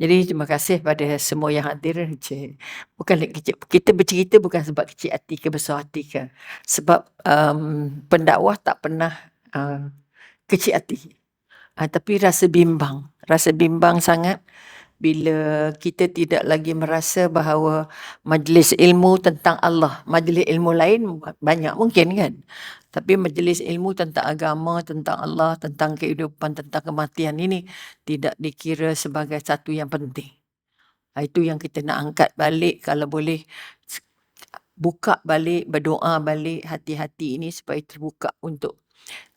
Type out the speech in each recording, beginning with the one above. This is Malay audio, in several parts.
Jadi terima kasih pada semua yang hadir. Bukan kecil, kita bercerita bukan sebab kecil hati ke besar hati ke. Sebab pendakwah tak pernah kecil hati. Tapi rasa bimbang sangat bila kita tidak lagi merasa bahawa majlis ilmu tentang Allah, majlis ilmu lain banyak mungkin kan. Tapi majlis ilmu tentang agama, tentang Allah, tentang kehidupan, tentang kematian ini tidak dikira sebagai satu yang penting. Itu yang kita nak angkat balik kalau boleh buka balik, berdoa balik hati-hati ini supaya terbuka untuk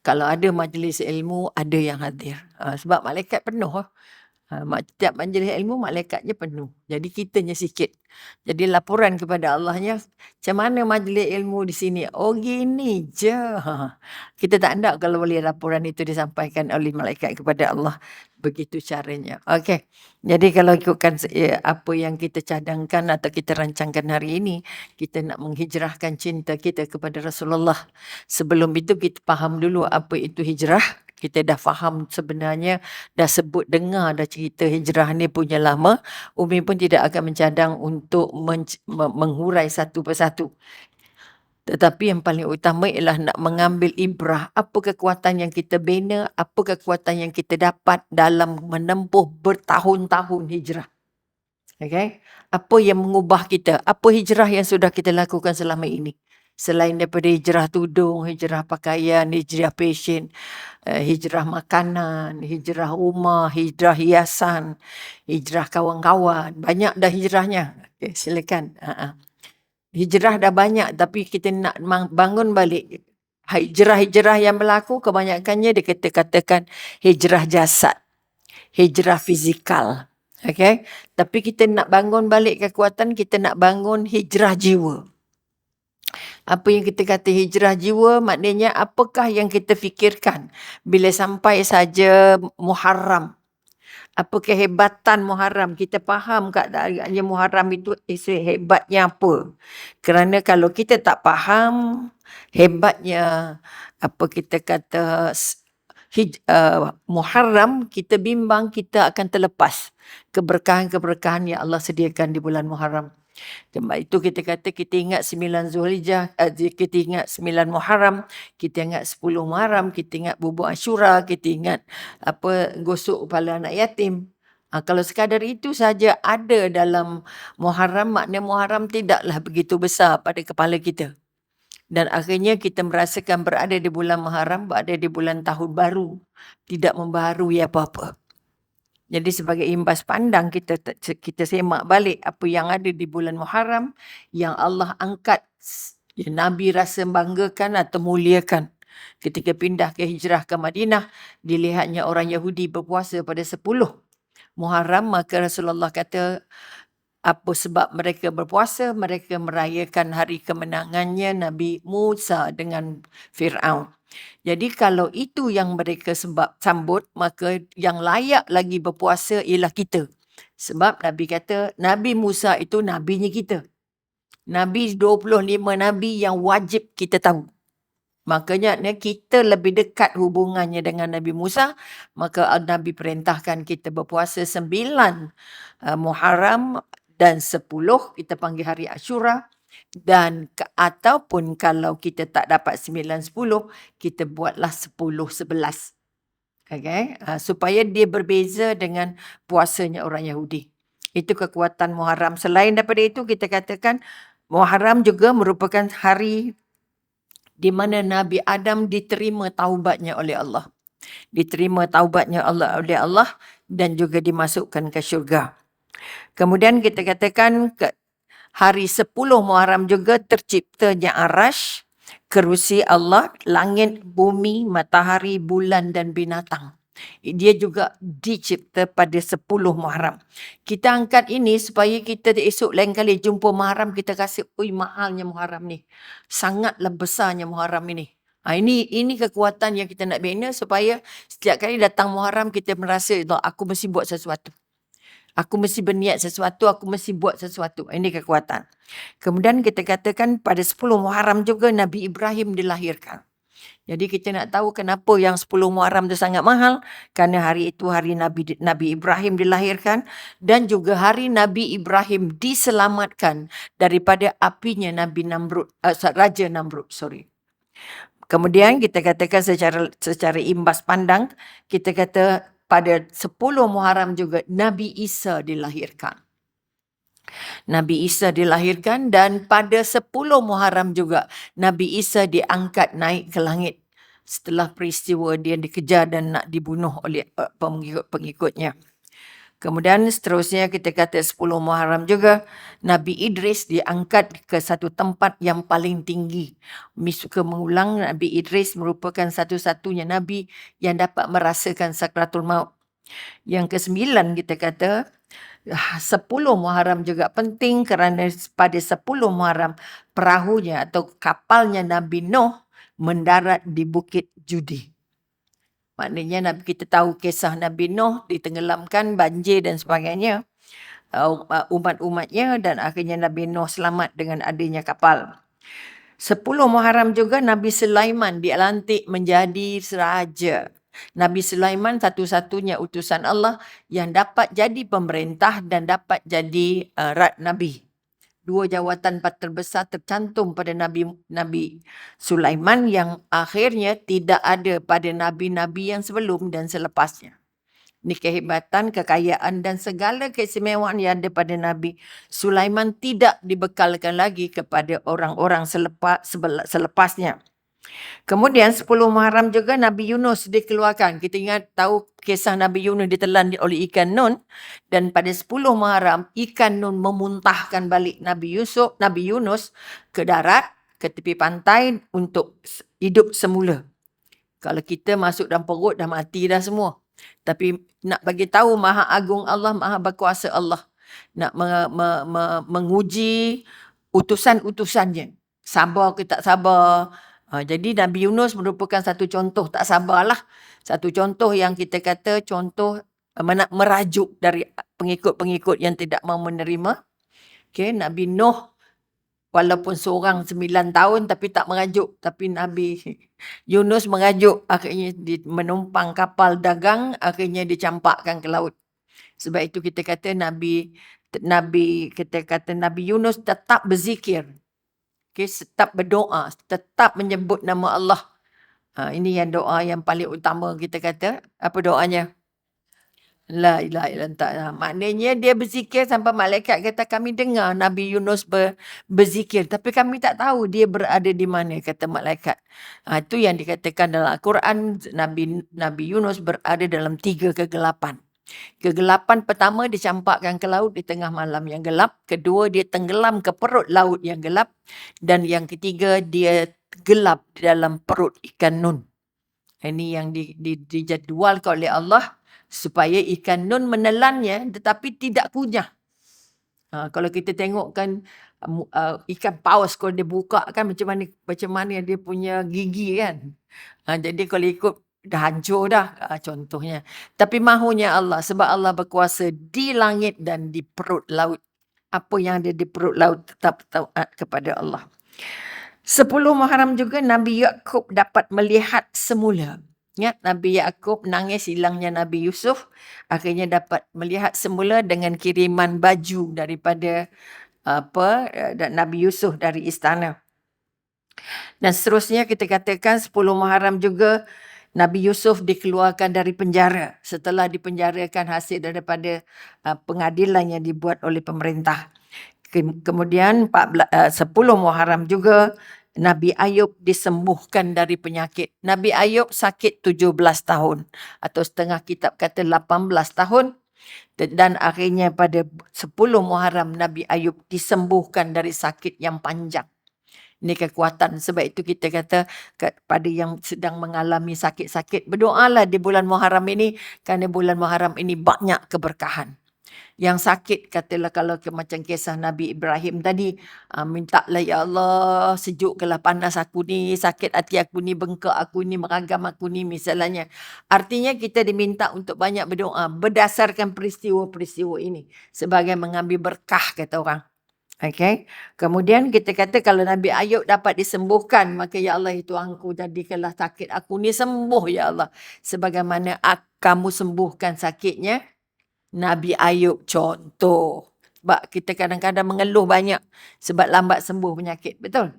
kalau ada majlis ilmu, ada yang hadir. Sebab malaikat penuh. Setiap majlis ilmu malaikatnya penuh. Jadi kitanya sikit. Jadi laporan kepada Allahnya, macam mana majlis ilmu di sini? Oh gini je. Kita tak nak kalau boleh laporan itu disampaikan oleh malaikat kepada Allah. Begitu caranya. Okey. Jadi kalau ikutkan apa yang kita cadangkan atau kita rancangkan hari ini, kita nak menghijrahkan cinta kita kepada Rasulullah. Sebelum itu kita faham dulu apa itu hijrah. Kita dah faham sebenarnya, dah sebut dengar dah cerita hijrah ni punya lama. Umi pun tidak akan mencadang untuk menghurai satu persatu. Tetapi yang paling utama ialah nak mengambil ibrah apa kekuatan yang kita bina, apa kekuatan yang kita dapat dalam menempuh bertahun-tahun hijrah. Okay? Apa yang mengubah kita? Apa hijrah yang sudah kita lakukan selama ini? Selain daripada hijrah tudung, hijrah pakaian, hijrah passion, hijrah makanan, hijrah rumah, hijrah hiasan, hijrah kawan-kawan. Banyak dah hijrahnya. Okay, silakan. Hijrah dah banyak tapi kita nak bangun balik. Hijrah-hijrah yang berlaku kebanyakannya dikatakan hijrah jasad, hijrah fizikal. Okay? Tapi kita nak bangun balik kekuatan, kita nak bangun hijrah jiwa. Apa yang kita kata hijrah jiwa, maknanya apakah yang kita fikirkan bila sampai saja Muharram. Apa kehebatan Muharram? Kita faham keadaannya Muharram itu hebatnya apa. Kerana kalau kita tak faham hebatnya apa kita kata Muharram, kita bimbang kita akan terlepas keberkahan-keberkahan yang Allah sediakan di bulan Muharram. Sebab itu kita kata kita ingat 9 Zulhijjah, kita ingat 9 Muharram, kita ingat 10 Muharram, kita ingat bubur Asyura, kita ingat gosok kepala anak yatim. Kalau sekadar itu saja ada dalam Muharram, maknanya Muharram tidaklah begitu besar pada kepala kita. Dan akhirnya kita merasakan berada di bulan Muharram, berada di bulan tahun baru, tidak membaharui apa-apa. Jadi sebagai imbas pandang kita semak balik apa yang ada di bulan Muharram yang Allah angkat, Nabi rasa banggakan atau muliakan. Ketika pindah ke hijrah ke Madinah, dilihatnya orang Yahudi berpuasa pada 10 Muharram, maka Rasulullah kata apa sebab mereka berpuasa? Mereka merayakan hari kemenangannya Nabi Musa dengan Fir'aun. Jadi kalau itu yang mereka sambut, maka yang layak lagi berpuasa ialah kita. Sebab Nabi kata, Nabi Musa itu nabinya kita. Nabi 25 Nabi yang wajib kita tahu. Makanya kita lebih dekat hubungannya dengan Nabi Musa, maka Nabi perintahkan kita berpuasa 9 Muharram dan 10 kita panggil hari Asyura. Dan ataupun kalau kita tak dapat 9-10, kita buatlah 10-11. Okay? Supaya dia berbeza dengan puasanya orang Yahudi. Itu kekuatan Muharram. Selain daripada itu, kita katakan Muharram juga merupakan hari di mana Nabi Adam diterima taubatnya oleh Allah. Diterima taubatnya oleh Allah dan juga dimasukkan ke syurga. Kemudian kita katakan hari 10 Muharram juga terciptanya Arash, kerusi Allah, langit, bumi, matahari, bulan dan binatang. Dia juga dicipta pada 10 Muharram. Kita angkat ini supaya kita esok lain kali jumpa Muharram, kita rasa, ui mahalnya Muharram ni. Sangatlah besarnya Muharram ini. Ini kekuatan yang kita nak bina supaya setiap kali datang Muharram kita merasa, aku mesti buat sesuatu. Aku mesti berniat sesuatu, aku mesti buat sesuatu. Ini kekuatan. Kemudian kita katakan pada 10 Muharram juga Nabi Ibrahim dilahirkan. Jadi kita nak tahu kenapa yang 10 Muharram tu sangat mahal, kerana hari itu hari Nabi Ibrahim dilahirkan, dan juga hari Nabi Ibrahim diselamatkan daripada apinya Raja Namrud. Kemudian kita katakan secara imbas pandang, kita kata pada 10 Muharram juga Nabi Isa dilahirkan. Nabi Isa dilahirkan, dan pada 10 Muharram juga Nabi Isa diangkat naik ke langit setelah peristiwa dia dikejar dan nak dibunuh oleh pengikut-pengikutnya. Kemudian seterusnya kita kata 10 Muharram juga Nabi Idris diangkat ke satu tempat yang paling tinggi. Mi suka mengulang, Nabi Idris merupakan satu-satunya Nabi yang dapat merasakan sakratul maut. Yang ke-9 kita kata 10 Muharram juga penting kerana pada 10 Muharram perahunya atau kapalnya Nabi Nuh mendarat di Bukit Judi. Maknanya kita tahu kisah Nabi Nuh ditenggelamkan, banjir dan sebagainya, umat-umatnya, dan akhirnya Nabi Nuh selamat dengan adanya kapal. 10 Muharram juga Nabi Sulaiman dilantik menjadi raja. Nabi Sulaiman satu-satunya utusan Allah yang dapat jadi pemerintah dan dapat jadi Nabi. 2 jawatan terbesar tercantum pada Nabi Sulaiman yang akhirnya tidak ada pada nabi-nabi yang sebelum dan selepasnya. Ini kehebatan, kekayaan dan segala keistimewaan yang ada pada Nabi Sulaiman tidak dibekalkan lagi kepada orang-orang selepasnya. Kemudian 10 Muharram juga Nabi Yunus dikeluarkan. Kita ingat tahu kisah Nabi Yunus ditelan oleh ikan nun, dan pada 10 Muharram ikan nun memuntahkan balik Nabi Yunus ke darat, ke tepi pantai untuk hidup semula. Kalau kita masuk dalam perut dah mati dah semua. Tapi nak bagi tahu Maha Agung Allah, Maha Berkuasa Allah, nak menguji utusan-utusannya. Sabar ke tak sabar. Jadi Nabi Yunus merupakan satu contoh tak sabarlah. Satu contoh yang kita kata contoh merajuk dari pengikut-pengikut yang tidak mau menerima. Okay, Nabi Nuh walaupun seorang 9 tahun tapi tak merajuk. Tapi Nabi Yunus merajuk. Akhirnya menumpang kapal dagang, akhirnya dicampakkan ke laut. Sebab itu kita kata Nabi Yunus tetap berzikir. Okay, tetap berdoa, tetap menyebut nama Allah. Ini yang doa yang paling utama kita kata. Apa doanya? La ilaha illallah. Maknanya dia berzikir sampai malaikat kata kami dengar Nabi Yunus berzikir. Tapi kami tak tahu dia berada di mana, kata malaikat. Itu yang dikatakan dalam Al-Quran, Nabi Yunus berada dalam 3 kegelapan. Kegelapan pertama dicampakkan ke laut di tengah malam yang gelap. Kedua dia tenggelam ke perut laut yang gelap. Dan yang ketiga dia gelap di dalam perut ikan nun. Ini yang dijadualkan oleh Allah supaya ikan nun menelannya tetapi tidak kunyah. Kalau kita tengok kan ikan paus kalau dia buka kan macam mana dia punya gigi kan. Jadi kalau ikut dah hancur dah contohnya. Tapi mahunya Allah sebab Allah berkuasa di langit dan di perut laut. Apa yang ada di perut laut tetap taat kepada Allah. 10 Muharram juga Nabi Yaakob dapat melihat semula. Ingat Nabi Yaakob nangis hilangnya Nabi Yusuf. Akhirnya dapat melihat semula dengan kiriman baju daripada Nabi Yusuf dari istana. Dan seterusnya kita katakan 10 Muharram juga Nabi Yusuf dikeluarkan dari penjara setelah dipenjarakan hasil daripada pengadilan yang dibuat oleh pemerintah. Kemudian 10 Muharram juga Nabi Ayub disembuhkan dari penyakit. Nabi Ayub sakit 17 tahun atau setengah kitab kata 18 tahun. Dan akhirnya pada 10 Muharram Nabi Ayub disembuhkan dari sakit yang panjang. Ini kekuatan. Sebab itu kita kata kepada yang sedang mengalami sakit-sakit, berdoalah di bulan Muharram ini, kerana bulan Muharram ini banyak keberkahan. Yang sakit katalah kalau macam kisah Nabi Ibrahim tadi, mintalah ya Allah sejukkanlah panas aku ni, sakit hati aku ni, bengkak aku ni, meragam aku ni misalnya. Artinya kita diminta untuk banyak berdoa berdasarkan peristiwa-peristiwa ini sebagai mengambil berkah kata orang. Okey. Kemudian kita kata kalau Nabi Ayub dapat disembuhkan, maka ya Allah itu Tuhanku, jadikanlah sakit aku ni sembuh ya Allah. Sebagaimana kamu sembuhkan sakitnya Nabi Ayub, contoh. Sebab kita kadang-kadang mengeluh banyak sebab lambat sembuh penyakit. Betul?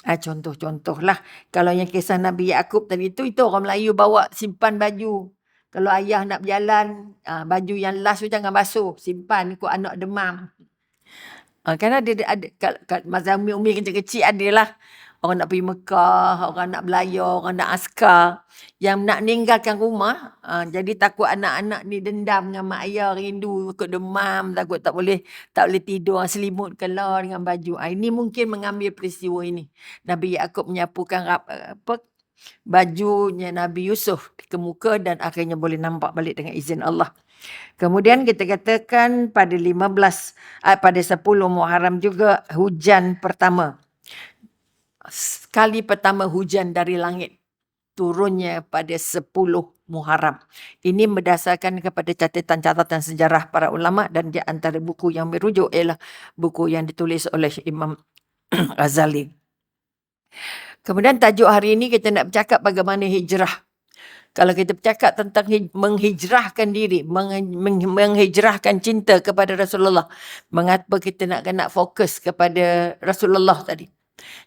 Contoh-contoh lah. Kalau yang kisah Nabi Yaakob tadi itu orang Melayu bawa simpan baju. Kalau ayah nak berjalan, baju yang last tu jangan basuh. Simpan ikut anak demam. Kan ada masa umi kecil-kecil adalah orang nak pergi Mekah, orang nak belayar, orang nak askar, yang nak meninggalkan rumah, jadi takut anak-anak ni dendam dengan mak ayah, rindu, ikut demam, takut tak boleh tidur, selimut kelar dengan baju. Ini mungkin mengambil peristiwa ini. Nabi Yaakob menyapukan bajunya Nabi Yusuf ke muka dan akhirnya boleh nampak balik dengan izin Allah. Kemudian kita katakan pada 10 Muharram juga hujan pertama. Kali pertama hujan dari langit turunnya pada 10 Muharram. Ini berdasarkan kepada catatan-catatan sejarah para ulama, dan di antara buku yang merujuk ialah buku yang ditulis oleh Imam Ghazali. Kemudian tajuk hari ini kita nak bercakap bagaimana hijrah. Kalau kita bercakap tentang menghijrahkan diri, menghijrahkan cinta kepada Rasulullah, mengapa kita nak fokus kepada Rasulullah tadi.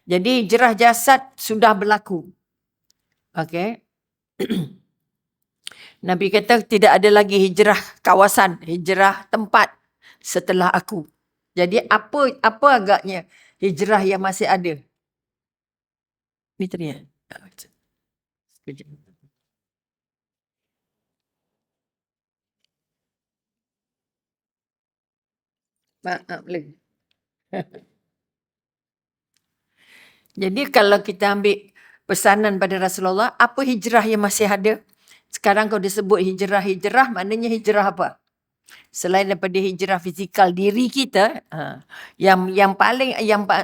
Jadi hijrah jasad sudah berlaku. Okey. Nabi kata tidak ada lagi hijrah kawasan, hijrah tempat setelah aku. Jadi apa agaknya hijrah yang masih ada? Ni tadi ya. Sekejap. Maaf lagi. Jadi kalau kita ambil pesanan pada Rasulullah, apa hijrah yang masih ada? Sekarang kalau disebut hijrah, maknanya hijrah apa? Selain daripada hijrah fizikal diri kita, yang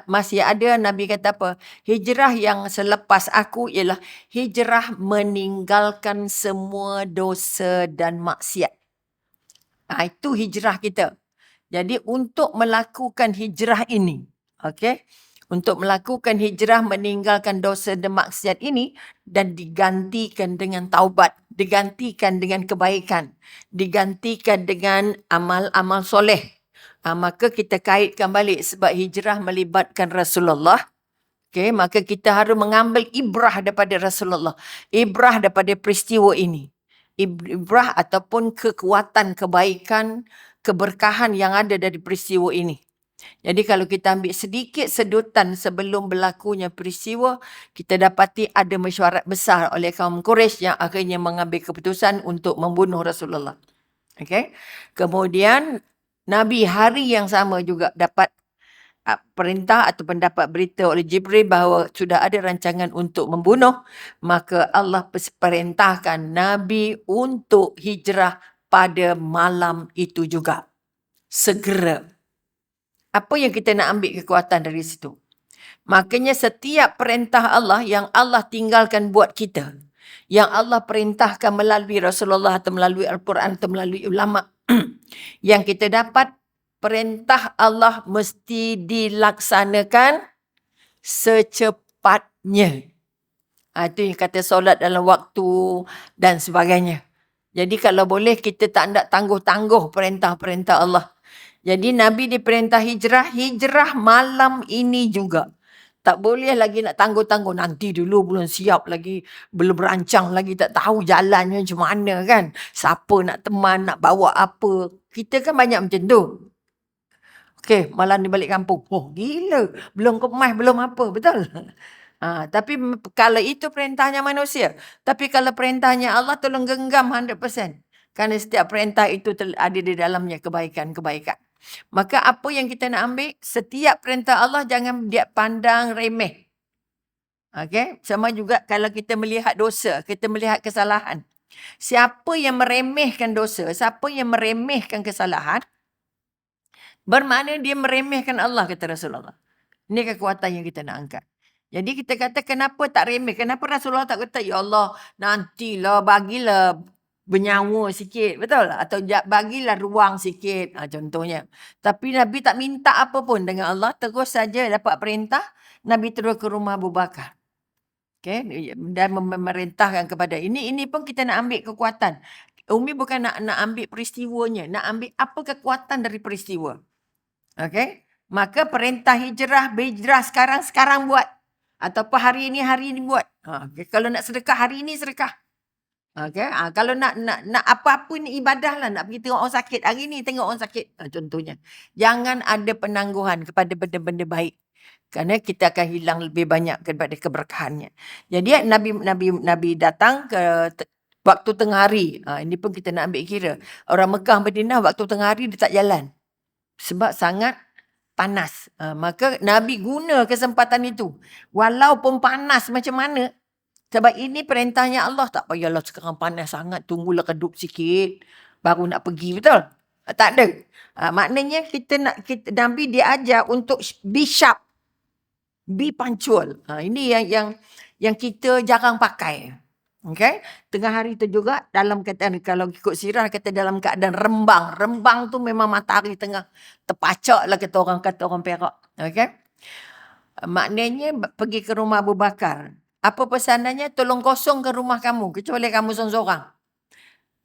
masih ada, Nabi kata apa? Hijrah yang selepas aku ialah hijrah meninggalkan semua dosa dan maksiat. Itu hijrah kita. Jadi untuk melakukan hijrah ini, okey, untuk melakukan hijrah meninggalkan dosa dan maksiat ini dan digantikan dengan taubat, digantikan dengan kebaikan, digantikan dengan amal-amal soleh, maka kita kaitkan balik sebab hijrah melibatkan Rasulullah. Okay, maka kita harus mengambil ibrah daripada Rasulullah, ibrah daripada peristiwa ini, ibrah ataupun kekuatan kebaikan, keberkahan yang ada dari peristiwa ini. Jadi kalau kita ambil sedikit sedutan sebelum berlakunya peristiwa, kita dapati ada mesyuarat besar oleh kaum Quraisy yang akhirnya mengambil keputusan untuk membunuh Rasulullah. Okay. Kemudian Nabi hari yang sama juga dapat perintah atau pendapat berita oleh Jibril bahawa sudah ada rancangan untuk membunuh, maka Allah perintahkan Nabi untuk hijrah pada malam itu juga. Segera. Apa yang kita nak ambil kekuatan dari situ? Makanya setiap perintah Allah yang Allah tinggalkan buat kita, yang Allah perintahkan melalui Rasulullah atau melalui Al-Quran atau melalui ulama, yang kita dapat perintah Allah mesti dilaksanakan secepatnya. Itu yang kata solat dalam waktu dan sebagainya. Jadi kalau boleh kita tak nak tangguh-tangguh perintah-perintah Allah. Jadi Nabi diperintah hijrah malam ini juga. Tak boleh lagi nak tangguh-tangguh. Nanti dulu belum siap lagi. Belum berancang lagi. Tak tahu jalannya macam mana kan. Siapa nak teman, nak bawa apa. Kita kan banyak macam tu. Okey, malam ni balik kampung. Oh, gila. Belum kemas, belum apa. Betul? Tapi kalau itu perintahnya manusia. Tapi kalau perintahnya Allah, tolong genggam 100%. Kerana setiap perintah itu ada di dalamnya kebaikan-kebaikan. Maka apa yang kita nak ambil, setiap perintah Allah jangan dia pandang remeh. Okey, sama juga kalau kita melihat dosa, kita melihat kesalahan. Siapa yang meremehkan dosa, siapa yang meremehkan kesalahan, bermakna dia meremehkan Allah, kata Rasulullah. Ini kekuatan yang kita nak angkat. Jadi kita kata kenapa tak remeh? Kenapa Rasulullah tak kata, ya Allah, nantilah, bagilah bernyawa sikit, betul? Atau bagilah ruang sikit, contohnya. Tapi Nabi tak minta apa pun dengan Allah, terus saja dapat perintah, Nabi terus ke rumah Abu Bakar. Okay? Dan memerintahkan kepada ini pun kita nak ambil kekuatan. Umi bukan nak ambil peristiwanya, nak ambil apa kekuatan dari peristiwa. Okay? Maka perintah berhijrah sekarang buat. Ataupun hari ini buat. Okay? Kalau nak sedekah hari ini sedekah. Okay? Kalau nak apa-apa ni ibadah lah. Nak pergi tengok orang sakit. Hari ni tengok orang sakit. Contohnya. Jangan ada penangguhan kepada benda-benda baik. Kerana kita akan hilang lebih banyak daripada keberkahannya. Jadi Nabi datang ke waktu tengah hari. Ini pun kita nak ambil kira. Orang Mekah Madinah waktu tengah hari dia tak jalan. Sebab sangat panas. Maka Nabi guna kesempatan itu. Walaupun panas macam mana. Sebab ini perintahnya Allah. Tak payahlah sekarang panas sangat. Tunggulah redup sikit. Baru nak pergi. Betul? Tak ada. Maknanya Nabi dia ajar untuk be sharp. Be punctual. Ini yang kita jarang pakai. Okay? Tengah hari tu juga dalam keadaan, kalau ikut sirah kata dalam keadaan rembang. Rembang tu memang matahari tengah terpacak lah kata orang Perak. Okay? Maknanya pergi ke rumah Abu Bakar. Apa pesanannya? Tolong kosongkan rumah kamu. Kecuali kamu seorang-seorang.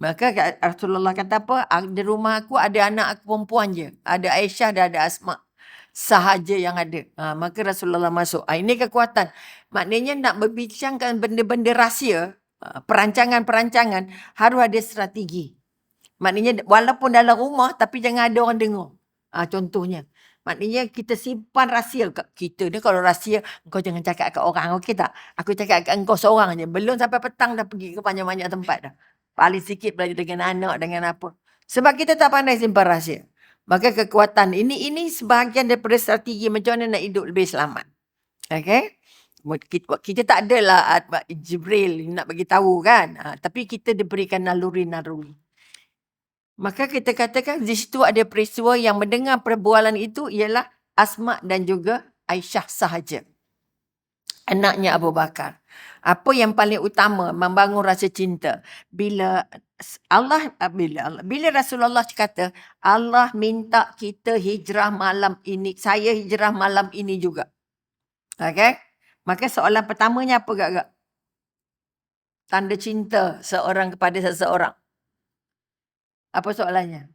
Maka Rasulullah kata apa? Di rumah aku ada anak aku perempuan je. Ada Aisyah dan ada Asma. Sahaja yang ada. Maka Rasulullah masuk. Ini kekuatan. Maknanya nak berbincangkan benda-benda rahsia, perancangan-perancangan, harus ada strategi. Maknanya walaupun dalam rumah, tapi jangan ada orang dengar. Contohnya. Maknanya kita simpan rahsia. Kita ni kalau rahsia, kau jangan cakap kat orang. Okey tak? Aku cakap kat engkau seorang je. Belum sampai petang dah pergi ke banyak-banyak tempat dah. Paling sikit belajar dengan anak, dengan apa. Sebab kita tak pandai simpan rahsia. Maka kekuatan ini sebahagian daripada strategi macam mana nak hidup lebih selamat. Okay? Kita tak adalah Jibril nak bagi tahu kan. Tapi kita diberikan naluri-naluri. Maka kita katakan di situ ada peristiwa yang mendengar perbualan itu ialah Asma dan juga Aisyah sahaja. Anaknya Abu Bakar. Apa yang paling utama membangun rasa cinta? Bila Rasulullah kata, Allah minta kita hijrah malam ini. Saya hijrah malam ini juga. Okay? Maka soalan pertamanya apa gak? Tanda cinta seorang kepada seseorang. Apa soalannya?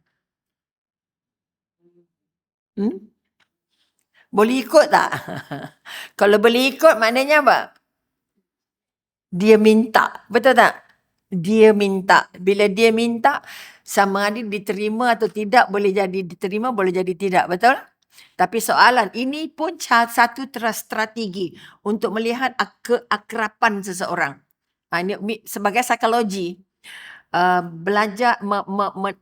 Boleh ikut tak? Kalau boleh ikut maknanya apa? Dia minta. Betul tak? Dia minta. Bila dia minta, sama ada diterima atau tidak, boleh jadi diterima, boleh jadi tidak. Betul? Tapi soalan, ini pun satu strategi untuk melihat keakraban seseorang. Ini sebagai psikologi, belajar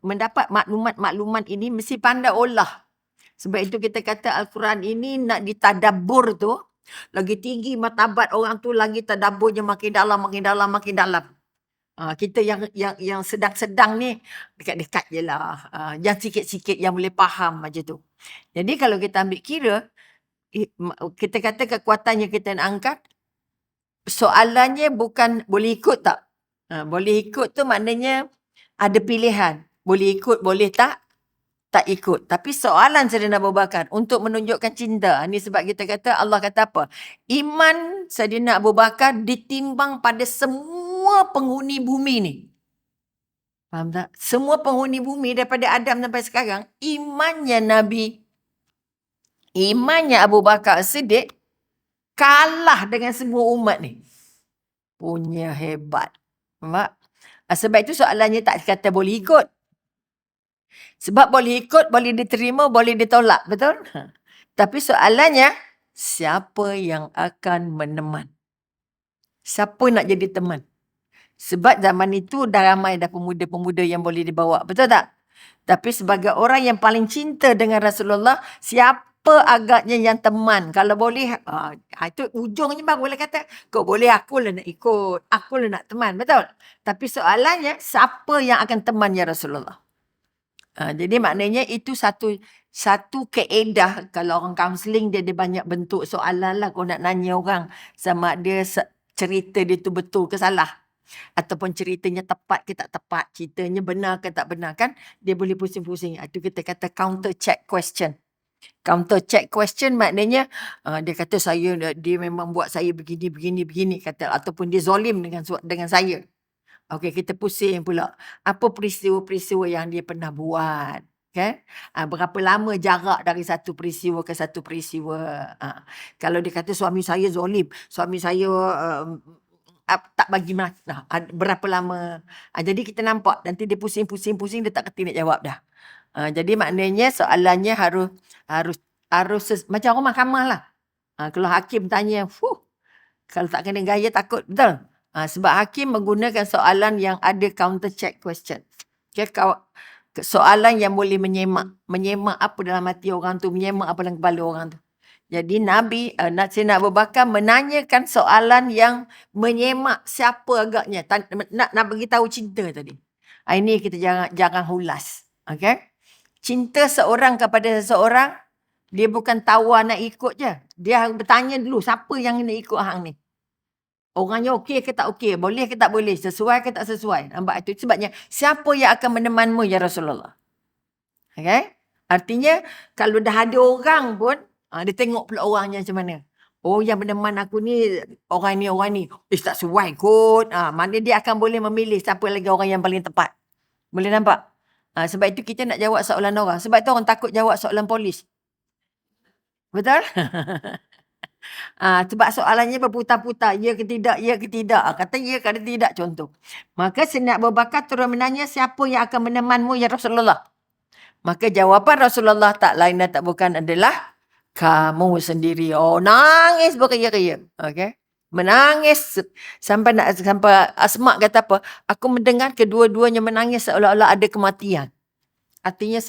mendapat maklumat-maklumat ini mesti pandai olah. Sebab itu kita kata Al-Quran ini nak ditadabbur tu, lagi tinggi martabat orang tu, lagi tadabburnya makin dalam, makin dalam, makin dalam. Kita yang sedang-sedang ni dekat-dekat je lah. Yang sikit-sikit yang boleh faham macam tu. Jadi kalau kita ambil kira, kita kata kekuatan yang kita nak angkat, soalannya bukan boleh ikut tak? Boleh ikut tu maknanya ada pilihan. Boleh ikut, boleh tak ikut. Tapi soalan Saidina Abu Bakar untuk menunjukkan cinta. Ini sebab kita kata, Allah kata apa? Iman Saidina Abu Bakar ditimbang pada semua penghuni bumi ni. Faham tak? Semua penghuni bumi daripada Adam sampai sekarang, imannya Nabi, imannya Abu Bakar Siddiq kalah dengan semua umat ni. Punya hebat. Faham? Sebab itu soalannya tak kata boleh ikut. Sebab boleh ikut, boleh diterima, boleh ditolak. Betul? Tapi soalannya, siapa yang akan meneman? Siapa nak jadi teman? Sebab zaman itu dah ramai dah pemuda-pemuda yang boleh dibawa. Betul tak? Tapi sebagai orang yang paling cinta dengan Rasulullah, siapa agaknya yang teman? Kalau boleh, itu ujungnya baru boleh kata, kau boleh, akulah nak ikut. Akulah nak teman. Betul? Tapi soalannya, siapa yang akan teman ya Rasulullah? Jadi maknanya itu satu keedah. Kalau orang kaunseling dia ada banyak bentuk soalan lah. Kau nak nanya orang sama dia cerita dia tu betul ke salah. Ataupun ceritanya tepat ke tak tepat, ceritanya benar ke tak benar kan, dia boleh pusing-pusing. Itu kita kata counter check question. Counter check question maknanya dia kata dia memang buat saya begini kata, ataupun dia zolim dengan saya. Okey, kita pusing pula. Apa peristiwa-peristiwa yang dia pernah buat, kan? Berapa lama jarak dari satu peristiwa ke satu peristiwa. Kalau dia kata suami saya zolim, suami saya tak bagi makan, berapa lama. Jadi kita nampak nanti dia pusing, dia tak kerti nak jawab dah. Jadi maknanya soalannya harus macam orang mahkamah lah. Kalau hakim tanya, kalau tak kena gaya takut, betul? Sebab hakim menggunakan soalan yang ada counter check question. Okay, soalan yang boleh menyemak. Menyemak apa dalam hati orang tu, menyemak apa dalam kepala orang tu. Jadi Nabi, Sayyidina Abu Bakar menanyakan soalan yang menyemak siapa agaknya. Nak beritahu cinta tadi. Ini kita jangan hulas. Okay? Cinta seorang kepada seseorang, dia bukan tawar nak ikut je. Dia bertanya dulu, siapa yang nak ikut hang ni? Orangnya okey ke tak okey? Boleh ke tak boleh? Sesuai ke tak sesuai? Nampak itu? Sebabnya, siapa yang akan menemanmu ya Rasulullah? Okay? Artinya, kalau dah ada orang pun, dia tengok pula orangnya macam mana. Oh, yang meneman aku ni, orang ni. Tak sesuai kot. Mana dia akan boleh memilih siapa lagi orang yang paling tepat. Boleh nampak? Sebab itu kita nak jawab soalan orang. Sebab itu orang takut jawab soalan polis. Betul? Sebab soalannya berputar-putar. Ya ke tidak, ya ke tidak. Kata ya ke tidak contoh. Maka Sayyidina Abu Bakar terus menanya siapa yang akan menemanmu ya Rasulullah. Maka jawapan Rasulullah tak lain dan tak bukan adalah kamu sendiri. Oh, nangis berkaya-kaya. Okay? Menangis sampai Asma kata apa? Aku mendengar kedua-duanya menangis seolah-olah ada kematian. Artinya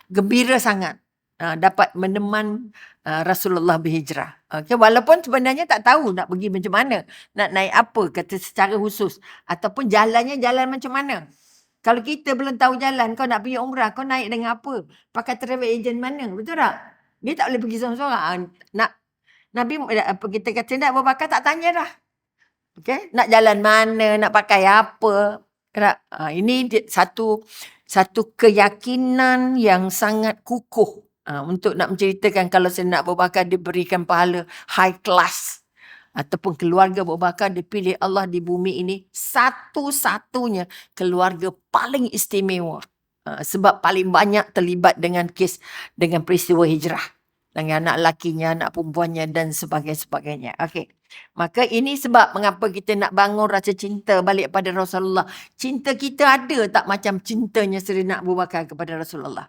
gembira sangat dapat meneman Rasulullah berhijrah. Okay, walaupun sebenarnya tak tahu nak pergi macam mana, nak naik apa kata secara khusus, ataupun jalannya jalan macam mana. Kalau kita belum tahu jalan, kau nak pergi umrah, kau naik dengan apa? Pakai travel agent mana? Betul tak? Dia tak boleh pergi seorang-seorang. Nabi kita kata nak Abu Bakar tak tanya dah. Okay? Nak jalan mana, nak pakai apa. Ini satu keyakinan yang sangat kukuh untuk nak menceritakan kalau Sayyidina Abu Bakar diberikan pahala high class ataupun keluarga Abu Bakar dipilih Allah di bumi ini satu-satunya keluarga paling istimewa sebab paling banyak terlibat dengan peristiwa hijrah dengan anak lakinya, anak perempuannya dan sebagainya. Okey. Maka ini sebab mengapa kita nak bangun rasa cinta balik pada Rasulullah. Cinta kita ada tak macam cintanya Sayyidina Abu Bakar kepada Rasulullah?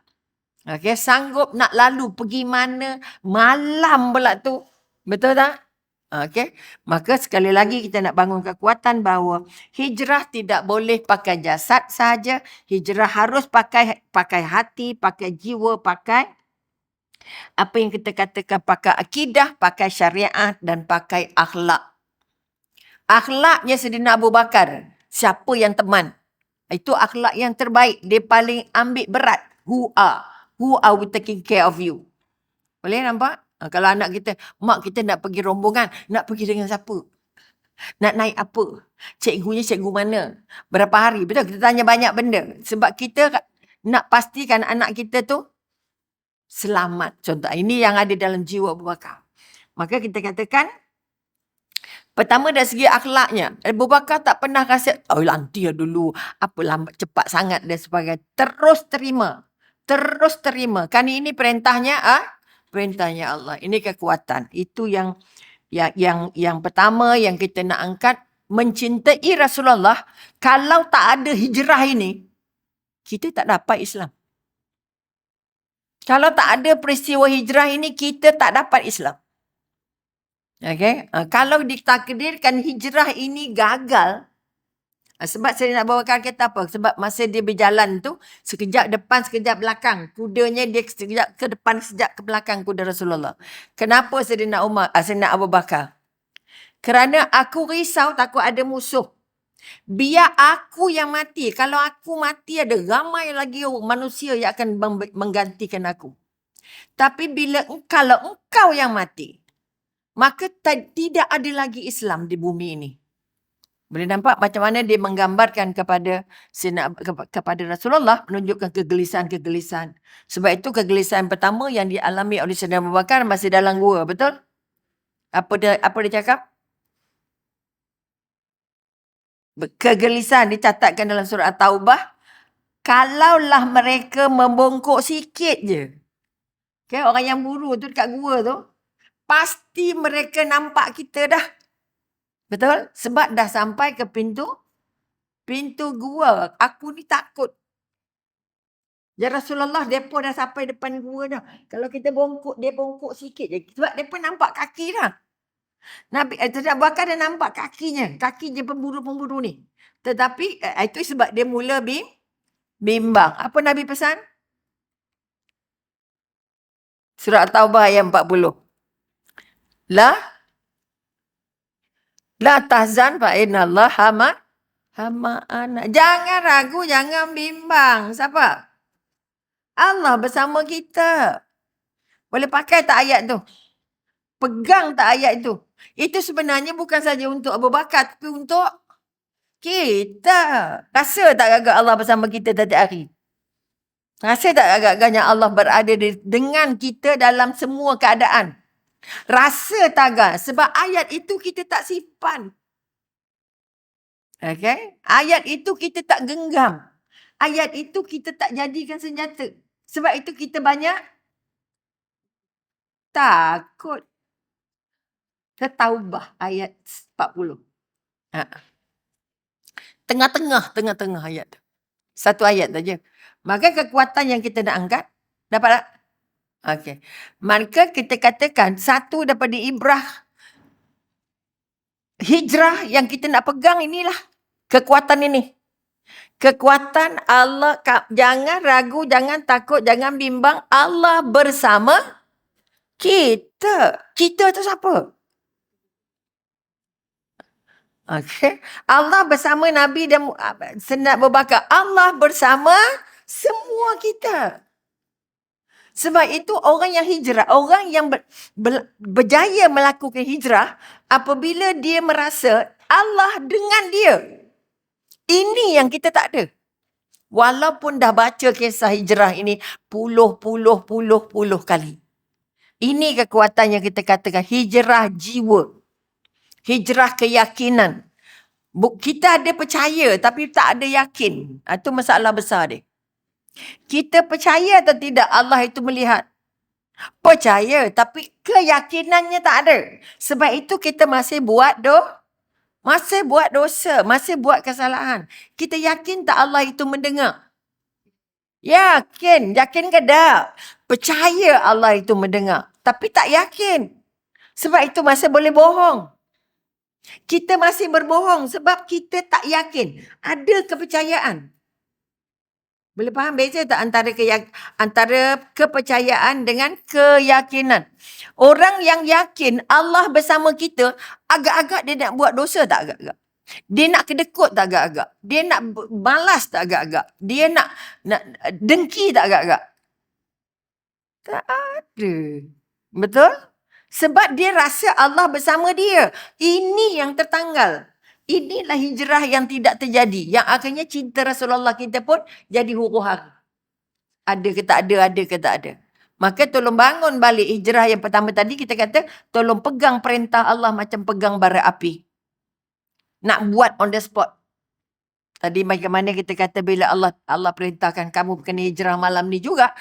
Okey, sanggup nak lalu pergi mana malam pula tu. Betul tak? Okey. Maka sekali lagi kita nak bangun kekuatan bahawa hijrah tidak boleh pakai jasad sahaja. Hijrah harus pakai hati, pakai jiwa, pakai apa yang kita katakan, pakai akidah, pakai syariat dan pakai akhlak. Akhlaknya Sayyidina Abu Bakar, siapa yang teman? Itu akhlak yang terbaik. Dia paling ambil berat. Who are we taking care of you? Boleh nampak? Kalau anak kita, mak kita nak pergi rombongan, nak pergi dengan siapa? Nak naik apa? Cikgunya cikgu mana? Berapa hari? Betul, kita tanya banyak benda. Sebab kita nak pastikan anak kita tu selamat. Contoh, ini yang ada dalam jiwa Abu Bakar. Maka kita katakan, pertama dari segi akhlaknya, Abu Bakar tak pernah rasa, nanti dulu, apa lambat cepat sangat dan sebagainya. Terus terima. Kan ini perintahnya, perintahnya Allah. Ini kekuatan. Itu yang pertama yang kita nak angkat, mencintai Rasulullah. Kalau tak ada hijrah ini, kita tak dapat Islam. Kalau tak ada peristiwa hijrah ini, kita tak dapat Islam. Okay? Kalau ditakdirkan hijrah ini gagal, sebab saya nak bawa kata apa? Sebab masa dia berjalan tu, sekejap depan, sekejap belakang. Kudanya dia sekejap ke depan, sekejap ke belakang kuda Rasulullah. Kenapa Sayyidina Abu Bakar? Kerana aku risau takut ada musuh. Biar aku yang mati. Kalau aku mati, ada ramai lagi manusia yang akan menggantikan aku. Tapi kalau engkau yang mati, maka tidak ada lagi Islam di bumi ini. Boleh nampak macam mana dia menggambarkan kepada Rasulullah, menunjukkan kegelisahan-kegelisahan. Sebab itu kegelisahan pertama yang dialami oleh Sayyidina Abu Bakar masih dalam gua, betul? Apa dia cakap? Kegelisahan dicatatkan dalam surah At-Taubah. Kalaulah mereka membongkok sikit je. Okay, orang yang buru tu dekat gua tu, pasti mereka nampak kita dah. Betul? Sebab dah sampai ke pintu gua. Aku ni takut. Ya Rasulullah, mereka dah sampai depan gua dah. Kalau kita bongkok, dia bongkok sikit je. Sebab mereka nampak kaki dah. Nabi Abu Bakar dah nampak kakinya. Kaki je pemburu-pemburu ni. Tetapi itu sebab dia mula bimbang. Apa Nabi pesan? Surah At-Taubah ayat 40. La tahzan fa innallaha hama'ana. Jangan ragu, jangan bimbang. Siapa? Allah bersama kita. Boleh pakai tak ayat tu? Pegang tak ayat itu? Itu sebenarnya bukan saja untuk Abu Bakar, tapi untuk kita. Rasa tak agak Allah bersama kita setiap hari? Rasa tak agak-agaknya Allah berada dengan kita dalam semua keadaan? Rasa tak agak? Sebab ayat itu kita tak simpan. Okay? Ayat itu kita tak genggam. Ayat itu kita tak jadikan senjata. Sebab itu kita banyak takut. Taubah ayat 40. Tengah-tengah ayat. Satu ayat saja. Maka kekuatan yang kita nak angkat, dapat tak? Okey. Maka kita katakan satu daripada ibrah hijrah yang kita nak pegang inilah kekuatan ini. Kekuatan Allah, jangan ragu, jangan takut, jangan bimbang. Allah bersama kita. Kita tu siapa? Okay. Allah bersama Nabi dan Sayyidina Abu Bakar. Allah bersama semua kita. Sebab itu orang yang hijrah, orang yang berjaya melakukan hijrah, apabila dia merasa Allah dengan dia. Ini yang kita tak ada. Walaupun dah baca kisah hijrah ini puluh kali. Ini kekuatan yang kita katakan hijrah jiwa. Hijrah keyakinan. Kita ada percaya tapi tak ada yakin. Itu masalah besar dia. Kita percaya atau tidak Allah itu melihat? Percaya tapi keyakinannya tak ada. Sebab itu kita masih buat dosa, masih buat kesalahan. Kita yakin tak Allah itu mendengar? Yakin ke tak? Percaya Allah itu mendengar. Tapi tak yakin. Sebab itu masih boleh bohong. Kita masih berbohong sebab kita tak yakin. Ada kepercayaan. Boleh faham beza tak antara kepercayaan dengan keyakinan? Orang yang yakin Allah bersama kita, agak-agak dia nak buat dosa tak agak-agak? Dia nak kedekut tak agak-agak? Dia nak balas tak agak-agak? Dia nak dengki tak agak-agak? Tak ada. Betul? Sebab dia rasa Allah bersama dia. Ini yang tertanggal. Inilah hijrah yang tidak terjadi. Yang akhirnya cinta Rasulullah kita pun jadi huru-hara. Ada ke tak ada. Maka tolong bangun balik hijrah yang pertama tadi. Kita kata tolong pegang perintah Allah macam pegang bara api. Nak buat on the spot. Tadi bagaimana kita kata bila Allah perintahkan kamu kena hijrah malam ni juga.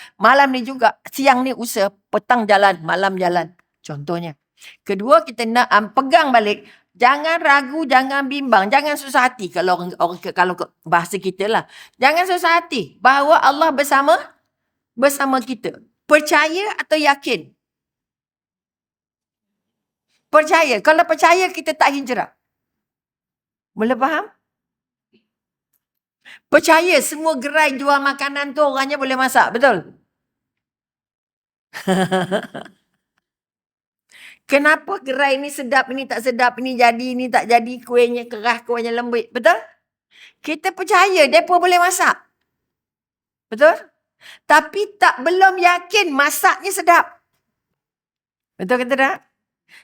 Siang ni usaha, petang jalan, malam jalan. Contohnya. Kedua, kita nak pegang balik. Jangan ragu, jangan bimbang, jangan susah hati. Kalau bahasa kita lah. Jangan susah hati bahawa Allah bersama kita. Percaya atau yakin? Percaya. Kalau percaya, kita tak hijrah. Boleh faham? Percaya semua gerai jual makanan tu orangnya boleh masak. Betul? Kenapa gerai ni sedap, ini tak sedap, ini jadi, ini tak jadi, kuihnya keras, kuihnya lembut. Betul? Kita percaya mereka boleh masak. Betul? Tapi belum yakin masaknya sedap. Betul ke tidak?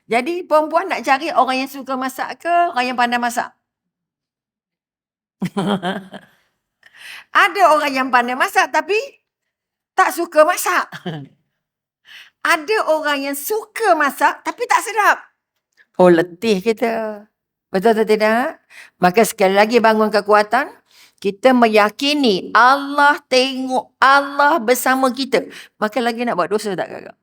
Jadi perempuan nak cari orang yang suka masak ke orang yang pandai masak? Ada orang yang pandai masak tapi tak suka masak. Ada orang yang suka masak tapi tak sedap. Oh, letih kita. Betul atau tidak? Maka sekali lagi bangun kekuatan. Kita meyakini Allah tengok, Allah bersama kita. Maka lagi nak buat dosa tak kakak?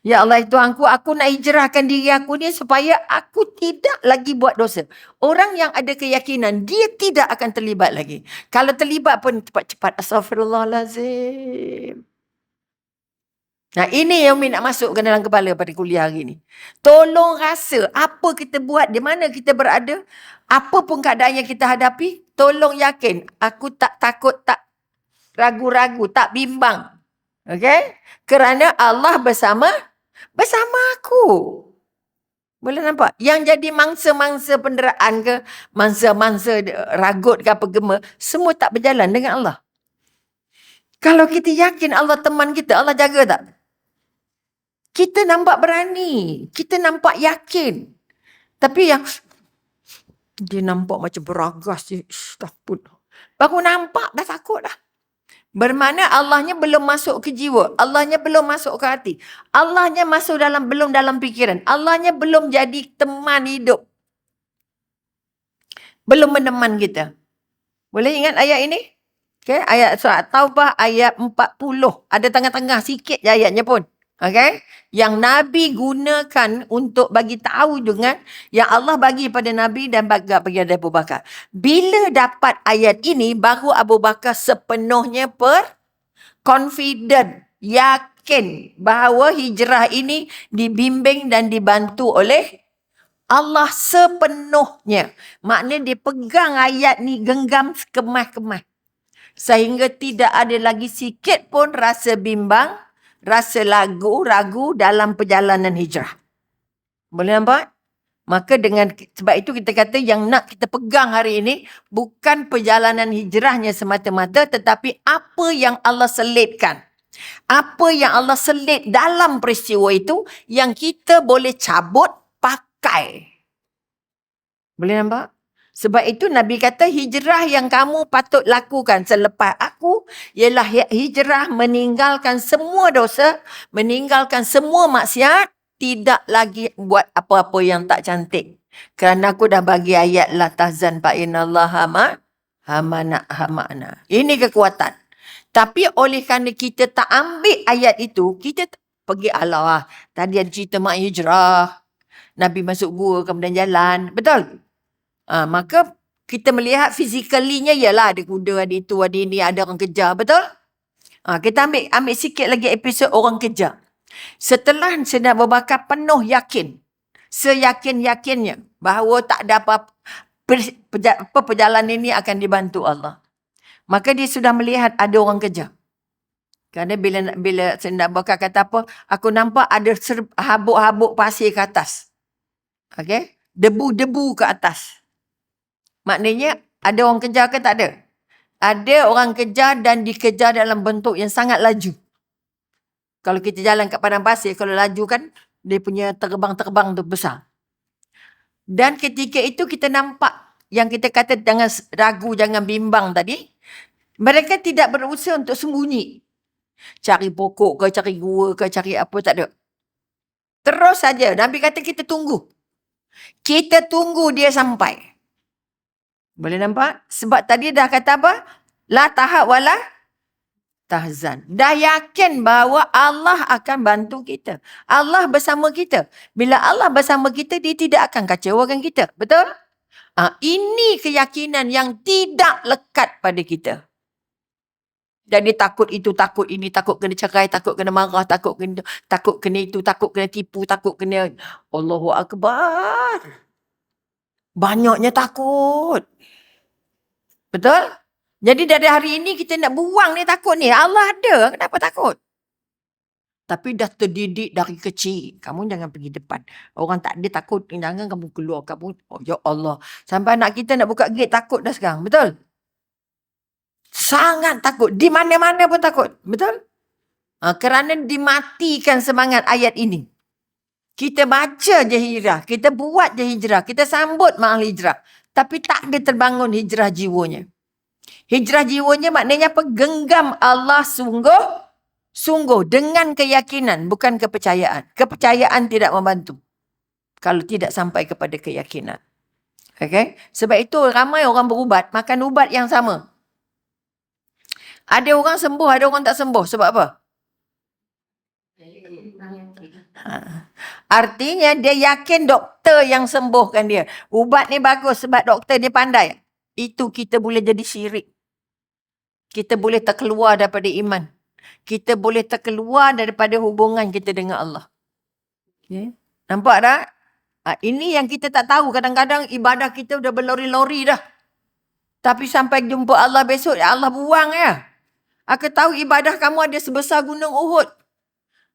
Ya Allah Tuhanku, aku nak hijrahkan diri aku ni supaya aku tidak lagi buat dosa. Orang yang ada keyakinan, dia tidak akan terlibat lagi. Kalau terlibat pun cepat-cepat. Astaghfirullahalazim. Nah, ini yang Umi nak masukkan dalam kepala pada kuliah hari ni. Tolong rasa apa kita buat, di mana kita berada, apa pun keadaan yang kita hadapi, tolong yakin. Aku tak takut, tak ragu-ragu, tak bimbang. Okay? Kerana Allah bersama aku. Boleh nampak? Yang jadi mangsa-mangsa penderaan ke, mangsa-mangsa ragut ke apa gema, semua tak berjalan dengan Allah. Kalau kita yakin Allah teman kita, Allah jaga tak? Kita nampak berani. Kita nampak yakin. Tapi yang dia nampak macam beragas. Takut. Baru nampak dah takut dah. Bermakna Allahnya belum masuk ke jiwa. Allahnya belum masuk ke hati. Allahnya masuk belum dalam fikiran. Allahnya belum jadi teman hidup. Belum meneman kita. Boleh ingat ayat ini? Okay, ayat surat Taubah ayat 40. Ada tengah-tengah sikit je ayatnya pun. Okay? Yang Nabi gunakan untuk bagi tahu dengan yang Allah bagi pada Nabi dan bagi pada Abu Bakar. Bila dapat ayat ini, baru Abu Bakar sepenuhnya confident, yakin bahawa hijrah ini dibimbing dan dibantu oleh Allah sepenuhnya. Maknanya dia pegang ayat ni genggam sekemah-kemah. Sehingga tidak ada lagi sikit pun rasa bimbang, rasa ragu dalam perjalanan hijrah. Boleh nampak? Maka sebab itu kita kata yang nak kita pegang hari ini bukan perjalanan hijrahnya semata-mata, tetapi apa yang Allah selitkan. Apa yang Allah selit dalam peristiwa itu yang kita boleh cabut pakai. Boleh nampak? Sebab itu Nabi kata hijrah yang kamu patut lakukan selepas aku ialah hijrah meninggalkan semua dosa, meninggalkan semua maksiat, tidak lagi buat apa-apa yang tak cantik. Kerana aku dah bagi ayat la tahzan fa innallaha ma'ana. Ini kekuatan. Tapi oleh kerana kita tak ambil ayat itu, kita pergi Allah. Tadi ada cerita mak hijrah. Nabi masuk gua kemudian jalan. Betul? Maka kita melihat fizikalinya ialah ada kuda, ada itu, ada ini, ada orang kejar. Betul? Kita ambil sikit lagi episod orang kejar. Setelah Sayyidina Abu Bakar penuh yakin, seyakin-yakinnya bahawa tak ada apa-apa, perjalanan ini akan dibantu Allah. Maka dia sudah melihat ada orang kejar. Kerana bila Sayyidina Abu Bakar kata apa, aku nampak ada habuk-habuk pasir ke atas. Okay? Debu-debu ke atas. Maknanya ada orang kejar ke tak ada? Ada orang kejar dan dikejar dalam bentuk yang sangat laju. Kalau kita jalan kat padang pasir, kalau laju kan, dia punya terbang-terbang tu besar. Dan ketika itu kita nampak, yang kita kata jangan ragu, jangan bimbang tadi, mereka tidak berusaha untuk sembunyi. Cari pokok ke, cari gua ke, cari apa, tak ada. Terus saja, Nabi kata kita tunggu. Kita tunggu dia sampai. Boleh nampak? Sebab tadi dah kata apa? La tahab wala tahzan. Dah yakin bahawa Allah akan bantu kita. Allah bersama kita. Bila Allah bersama kita, dia tidak akan kecewakan kita. Betul? Ini keyakinan yang tidak lekat pada kita. Jadi takut itu, takut ini, takut kena cerai, takut kena marah, takut kena itu, takut kena tipu, takut kena... Allahu Akbar. Banyaknya takut. Betul? Jadi dari hari ini kita nak buang ni takut ni. Allah ada. Kenapa takut? Tapi dah terdidik dari kecil. Kamu jangan pergi depan. Orang tak ada takut. Jangan kamu keluar. Kamu, oh ya Allah. Sampai anak kita nak buka gate takut dah sekarang. Betul? Sangat takut. Di mana-mana pun takut. Betul? Kerana dimatikan semangat ayat ini. Kita baca je hijrah. Kita buat je hijrah. Kita sambut mahal hijrah. tapi tak ada terbangun hijrah jiwanya. Hijrah jiwanya maknanya apa? Genggam Allah sungguh dengan keyakinan, bukan kepercayaan. Kepercayaan tidak membantu kalau tidak sampai kepada keyakinan. Okay? Sebab itu ramai orang berubat, makan ubat yang sama. Ada orang sembuh, ada orang tak sembuh. Sebab apa? Artinya dia yakin doktor yang sembuhkan dia. Ubat ni bagus sebab doktor dia pandai. Itu kita boleh jadi syirik. Kita boleh terkeluar daripada iman. Kita boleh terkeluar daripada hubungan kita dengan Allah. Okay. Nampak tak? Ini yang kita tak tahu. Kadang-kadang ibadah kita dah berlori-lori dah. Tapi sampai jumpa Allah besok, Allah buang ya. Aku tahu ibadah kamu ada sebesar gunung Uhud.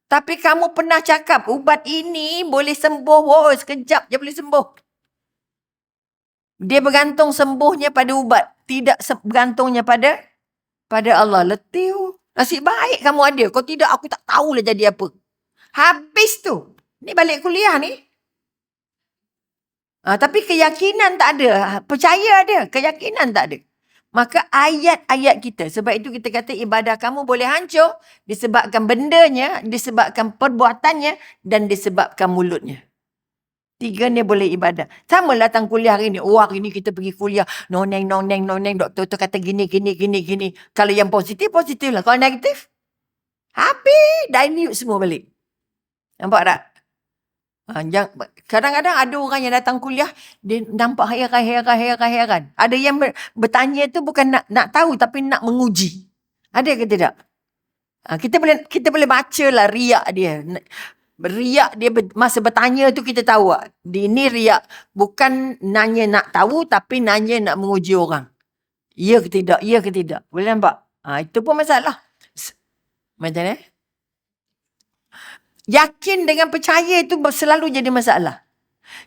Tapi kamu pernah cakap, ubat ini boleh sembuh. Oh, sekejap je boleh sembuh. Dia bergantung sembuhnya pada ubat. Tidak bergantungnya pada Allah. Letih. Nasib baik kamu ada. Kalau tidak, aku tak tahulah jadi apa. Habis tu. Ni balik kuliah ni. Tapi keyakinan tak ada. Percaya ada. Keyakinan tak ada. Maka ayat-ayat kita. Sebab itu kita kata ibadah kamu boleh hancur. Disebabkan bendanya. Disebabkan perbuatannya. Dan disebabkan mulutnya. 3 ni boleh ibadah. Sama lah datang kuliah hari ni. Oh, hari ni kita pergi kuliah. Noneng. Doktor tu kata gini. Kalau yang positif lah. Kalau negatif, habis. Dilute semua balik. Nampak tak? Kadang-kadang ada orang yang datang kuliah, dia nampak hairan. Ada yang bertanya tu bukan nak tahu, tapi nak menguji. Ada ke tidak? Kita boleh baca lah riak dia. Riak dia masa bertanya tu kita tahu. Ini riak. Bukan nanya nak tahu, tapi nanya nak menguji orang. Ya ke tidak? Boleh nampak? Itu pun masalah. Macam ni? Yakin dengan percaya itu selalu jadi masalah.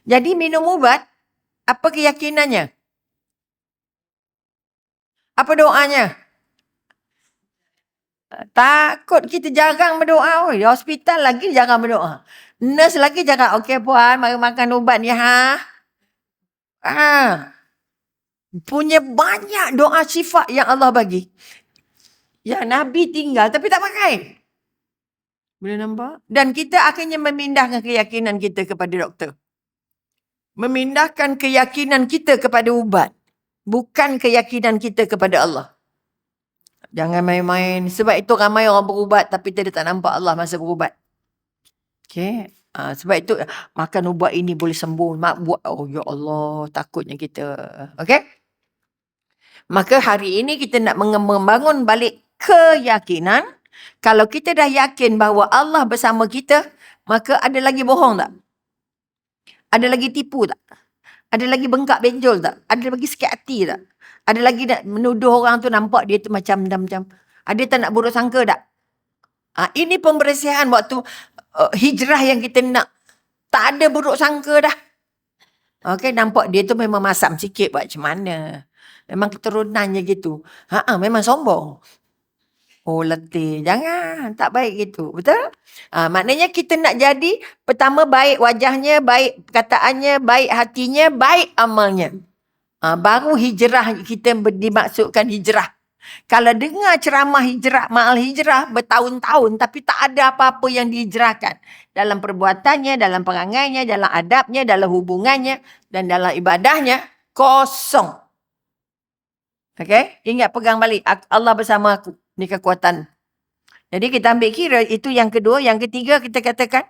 Jadi minum ubat, apa keyakinannya? Apa doanya? Takut kita jarang berdoa. Di hospital lagi jarang berdoa. Nurse lagi jarang. Okey puan, mari makan ubat ni ha. Punya banyak doa syifa yang Allah bagi. Yang Nabi tinggal tapi tak pakai. Boleh nampak? Dan kita akhirnya memindahkan keyakinan kita kepada doktor. Memindahkan keyakinan kita kepada ubat. Bukan keyakinan kita kepada Allah. Jangan main-main. Sebab itu ramai orang berubat tapi dia tak nampak Allah masa berubat. Okay. Sebab itu makan ubat ini boleh sembuh. Oh ya Allah, takutnya kita. Okay. Maka hari ini kita nak membangun balik keyakinan. Kalau kita dah yakin bahawa Allah bersama kita, maka ada lagi bohong tak? Ada lagi tipu tak? Ada lagi bengkak benjol tak? Ada lagi sakit hati tak? Ada lagi nak menuduh orang tu nampak dia tu macam. Ada tak nak buruk sangka tak? Ini pembersihan waktu hijrah yang kita nak. Tak ada buruk sangka dah. Okay, nampak dia tu memang masam sikit buat macam mana. Memang keturunannya gitu. Memang sombong. Oh, letih. Jangan. Tak baik gitu. Betul? Maknanya kita nak jadi, pertama baik wajahnya, baik perkataannya, baik hatinya, baik amalnya. Baru hijrah kita dimaksudkan hijrah. Kalau dengar ceramah hijrah, ma'al hijrah bertahun-tahun, tapi tak ada apa-apa yang dihijrahkan. Dalam perbuatannya, dalam perangainya, dalam adabnya, dalam hubungannya, dan dalam ibadahnya, kosong. Okay? Ingat pegang balik. Allah bersama aku. Ini kekuatan. Jadi kita ambil kira, itu yang kedua. Yang ketiga kita katakan,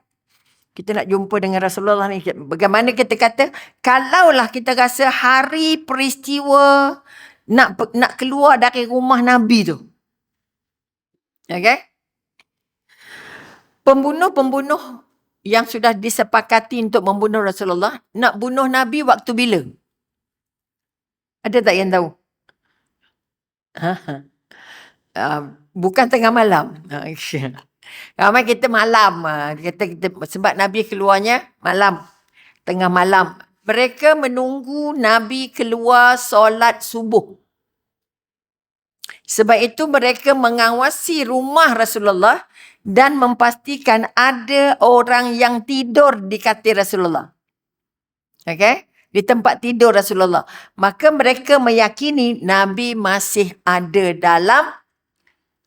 kita nak jumpa dengan Rasulullah ni. Bagaimana kita kata, kalaulah kita rasa hari peristiwa nak keluar dari rumah Nabi tu. Okay? Pembunuh-pembunuh yang sudah disepakati untuk membunuh Rasulullah, nak bunuh Nabi waktu bila? Ada tak yang tahu? Bukan tengah malam. Ramai kita malam. Kita, sebab Nabi keluarnya malam. Tengah malam. Mereka menunggu Nabi keluar solat subuh. Sebab itu mereka mengawasi rumah Rasulullah dan memastikan ada orang yang tidur di katil Rasulullah. Okay? di tempat tidur Rasulullah. Maka mereka meyakini Nabi masih ada dalam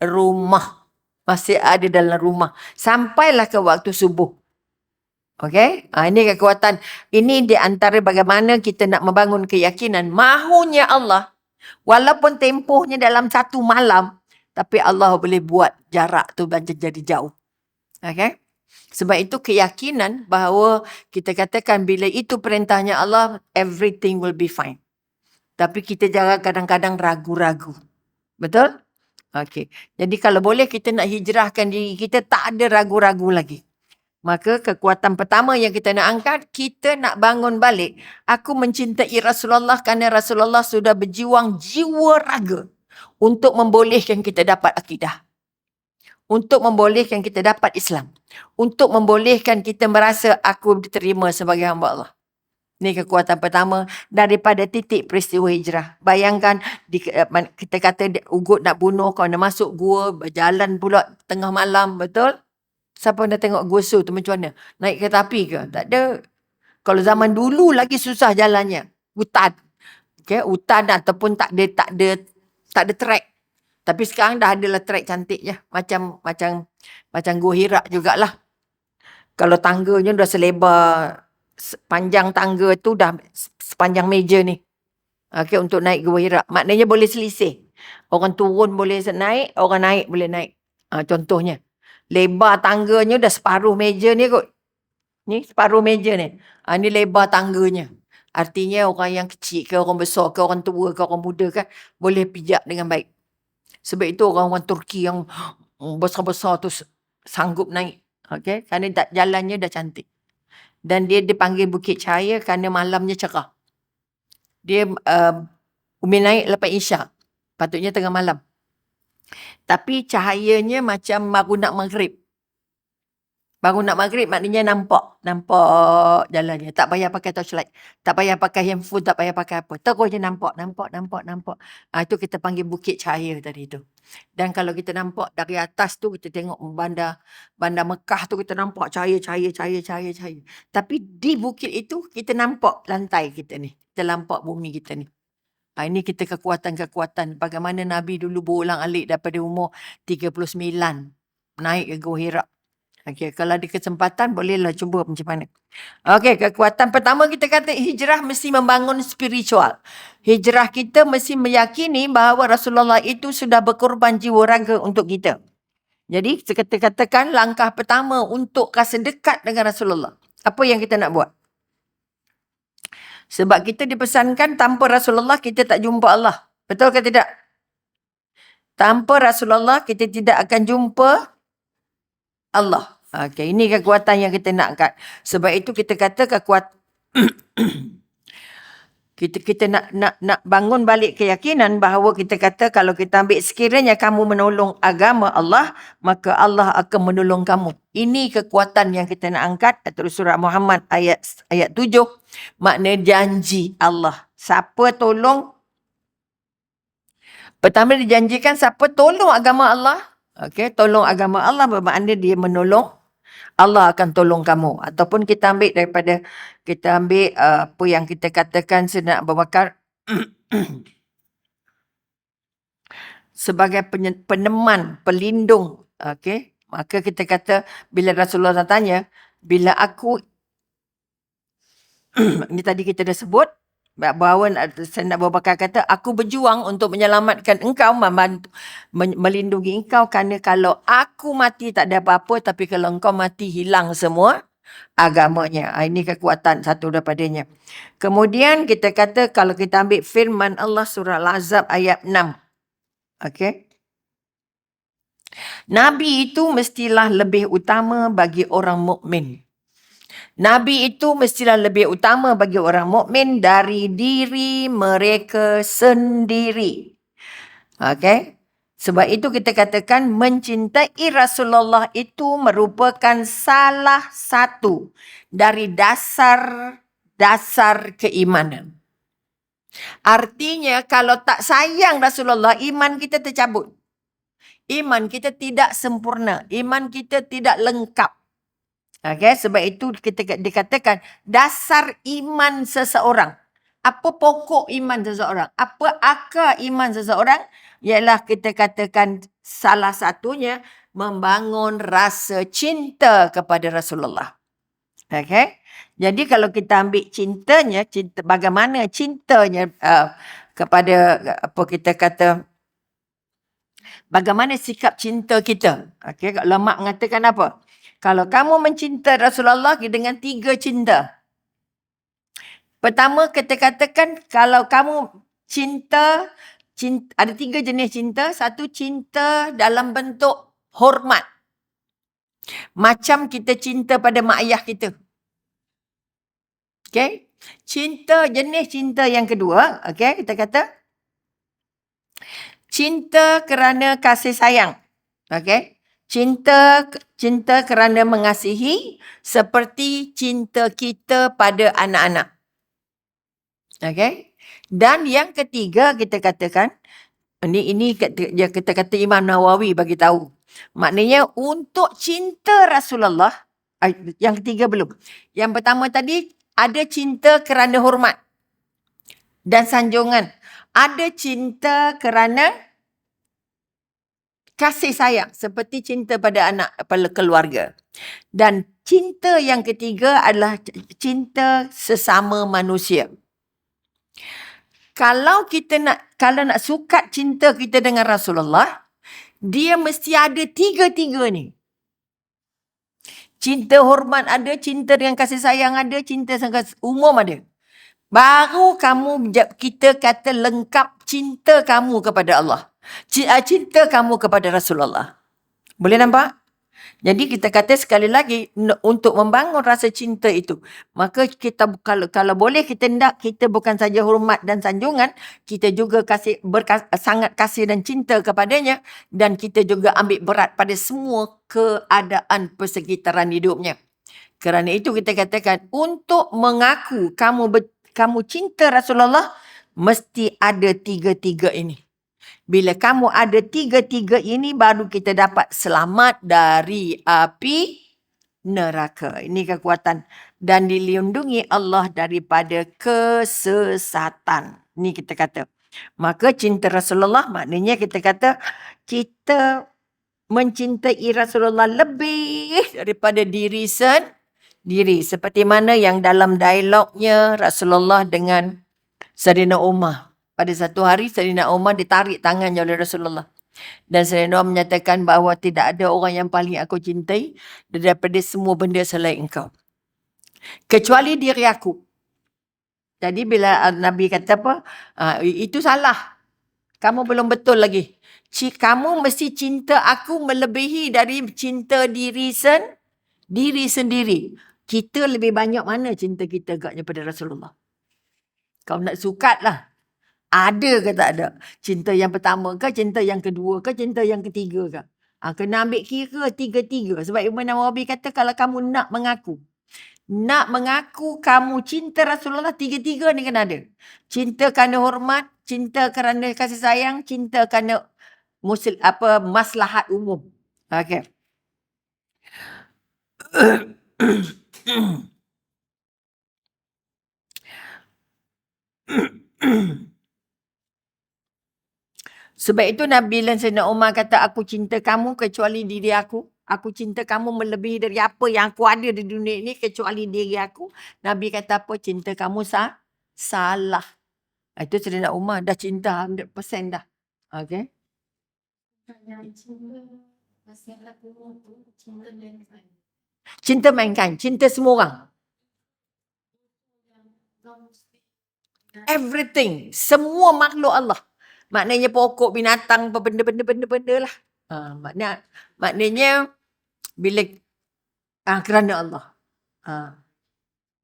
rumah. Masih ada dalam rumah. Sampailah ke waktu subuh. Okey, ini kekuatan. Ini di antara bagaimana kita nak membangun keyakinan mahunya Allah. Walaupun tempohnya dalam satu malam, tapi Allah boleh buat jarak tu jadi jauh. Okey. Sebab itu keyakinan bahawa kita katakan bila itu perintahnya Allah, everything will be fine. Tapi kita jangan kadang-kadang ragu-ragu. Betul? Okey. Jadi kalau boleh kita nak hijrahkan diri kita, tak ada ragu-ragu lagi. Maka kekuatan pertama yang kita nak angkat, kita nak bangun balik. Aku mencintai Rasulullah kerana Rasulullah sudah berjuang jiwa raga untuk membolehkan kita dapat akidah. Untuk membolehkan kita dapat Islam. Untuk membolehkan kita merasa aku diterima sebagai hamba Allah. Ini kekuatan pertama daripada titik peristiwa hijrah. Bayangkan kita kata ugut nak bunuh, kau nak masuk gua, berjalan pula tengah malam, betul? Siapa nak tengok gua tu macam mana? Naik kereta api ke? Tak ada. Kalau zaman dulu lagi susah jalannya. Hutan. Okay, hutan ataupun tak ada track. Tapi sekarang dah adalah track cantik je. Macam Gua Hira jugalah. Kalau tangganya dah selebar, panjang tangga tu dah sepanjang meja ni. Okay, untuk naik Gua Hira. Maknanya boleh selisih. Orang turun boleh naik, orang naik boleh naik. Contohnya. Lebar tangganya dah separuh meja ni kot. Ni separuh meja ni. Ni lebar tangganya. Artinya orang yang kecil ke, orang besar ke, orang tua ke, orang muda ke, boleh pijak dengan baik. Sebab itu orang-orang Turki yang besar-besar tu sanggup naik. Okay? Kerana jalannya dah cantik. Dan dia dipanggil Bukit Cahaya kerana malamnya cerah. Dia Umi naik lepas Isyak. Patutnya tengah malam. Tapi cahayanya macam baru nak maghrib. Baru nak maghrib maknanya nampak jalannya. Tak payah pakai torchlight. Tak payah pakai handphone, tak payah pakai apa. Terus je nampak. Itu kita panggil Bukit Cahaya tadi tu. Dan kalau kita nampak dari atas tu, kita tengok bandar Mekah tu, kita nampak cahaya. Tapi di bukit itu, kita nampak lantai kita ni. Kita nampak bumi kita ni. Ini kita kekuatan-kekuatan. Bagaimana Nabi dulu berulang-alik daripada umur 39. Naik ke Gua Hira. Okay, kalau ada kesempatan, bolehlah cuba macam mana. Okay, kekuatan pertama kita kata hijrah mesti membangun spiritual. Hijrah kita mesti meyakini bahawa Rasulullah itu sudah berkorban jiwa raga untuk kita. Jadi, kita katakan langkah pertama untuk rasa dekat dengan Rasulullah. Apa yang kita nak buat? Sebab kita dipesankan tanpa Rasulullah kita tak jumpa Allah. Betul ke tidak? Tanpa Rasulullah kita tidak akan jumpa Allah. Okay, ini kekuatan yang kita nak angkat. Sebab itu kita kata kekuatan kita nak bangun balik keyakinan bahawa kita kata kalau kita ambil sekiranya kamu menolong agama Allah, maka Allah akan menolong kamu. Ini kekuatan yang kita nak angkat. Terus surah Muhammad ayat 7. Makna janji Allah. Siapa tolong? Pertama dijanjikan siapa tolong agama Allah. Okay, tolong agama Allah bermakna dia menolong. Allah akan tolong kamu. Ataupun kita ambil daripada, apa yang kita katakan Sayyidina Abu Bakar sebagai peneman, pelindung. Okay. Maka kita kata, bila Rasulullah tanya, bila aku, ini tadi kita dah sebut, bahawa Sayyidina Abu Bakar kata, aku berjuang untuk menyelamatkan engkau, melindungi engkau, kerana kalau aku mati tak ada apa-apa, tapi kalau engkau mati hilang semua agamanya. Ini kekuatan satu daripadanya. Kemudian kita kata, kalau kita ambil firman Allah surah Al-Ahzab ayat 6. Okay. Nabi itu mestilah lebih utama bagi orang mukmin. Nabi itu mestilah lebih utama bagi orang mukmin dari diri mereka sendiri. Okay? Sebab itu kita katakan mencintai Rasulullah itu merupakan salah satu dari dasar keimanan. Artinya kalau tak sayang Rasulullah, iman kita tercabut. Iman kita tidak sempurna. Iman kita tidak lengkap. Okay, sebab itu kita dikatakan dasar iman seseorang. Apa pokok iman seseorang? Apa akar iman seseorang? Ialah kita katakan salah satunya membangun rasa cinta kepada Rasulullah. Okay. Jadi kalau kita ambil cintanya, bagaimana cintanya kepada apa kita kata, bagaimana sikap cinta kita. Okay. Kalau mak mengatakan apa? Kalau kamu mencinta Rasulullah dengan 3 cinta. Pertama kita katakan kalau kamu cinta, ada 3 jenis cinta. Satu, cinta dalam bentuk hormat. Macam kita cinta pada mak ayah kita. Okay. Jenis cinta yang kedua, okay, kita kata cinta kerana kasih sayang. Okay. Cinta kerana mengasihi seperti cinta kita pada anak-anak. Okay. Dan yang ketiga kita katakan, ini kita kata Imam Nawawi bagi tahu. Maknanya untuk cinta Rasulullah, yang ketiga belum. Yang pertama tadi ada cinta kerana hormat dan sanjungan. Ada cinta kerana kasih sayang seperti cinta pada anak, pada keluarga. Dan cinta yang ketiga adalah cinta sesama manusia. Kalau nak sukat cinta kita dengan Rasulullah, dia mesti ada 3 ni. Cinta hormat ada, cinta dengan kasih sayang ada, cinta umum ada. Baru kita kata lengkap cinta kamu kepada Allah. Cinta kamu kepada Rasulullah. Boleh nampak? Jadi kita kata sekali lagi, untuk membangun rasa cinta itu, maka kita kalau boleh kita bukan saja hormat dan sanjungan, kita juga sangat kasih dan cinta kepadanya, dan kita juga ambil berat pada semua keadaan persekitaran hidupnya. Kerana itu kita katakan, untuk mengaku kamu cinta Rasulullah, mesti ada 3 ini. Bila kamu ada 3 ini, baru kita dapat selamat dari api neraka. Ini kekuatan. Dan dilindungi Allah daripada kesesatan. Ini kita kata. Maka cinta Rasulullah maknanya kita kata, kita mencintai Rasulullah lebih daripada diri sendiri. Seperti mana yang dalam dialognya Rasulullah dengan Sayyidina Umar. Pada satu hari, Sayyidina Umar ditarik tangannya oleh Rasulullah. Dan Sayyidina Umar menyatakan bahawa tidak ada orang yang paling aku cintai daripada semua benda selain engkau, kecuali diri aku. Jadi bila Nabi kata apa? Itu salah. Kamu belum betul lagi. Kamu mesti cinta aku melebihi dari cinta diri sendiri. Kita lebih banyak mana cinta kita agaknya pada Rasulullah? Kau nak sukat lah. Ada ke tak ada? Cinta yang pertama ke, cinta yang kedua ke, cinta yang ketiga ke? Kena ambil kira 3. Sebab Imam Nawawi kata kalau kamu nak mengaku kamu cinta Rasulullah, 3 ni kena ada. Cinta kerana hormat, cinta kerana kasih sayang, cinta kerana maslahat umum. Okey. Sebab itu Nabi dan Sayyidina Umar kata, aku cinta kamu kecuali diri aku. Aku cinta kamu melebihi dari apa yang aku ada di dunia ini kecuali diri aku. Nabi kata apa? Cinta kamu salah. Itu Sayyidina Umar dah cinta 100% dah. Okay. Cinta mankind. Cinta semua orang. Everything. Semua makhluk Allah. Maknanya pokok, binatang, benda-benda lah. Maknanya bila kerana Allah.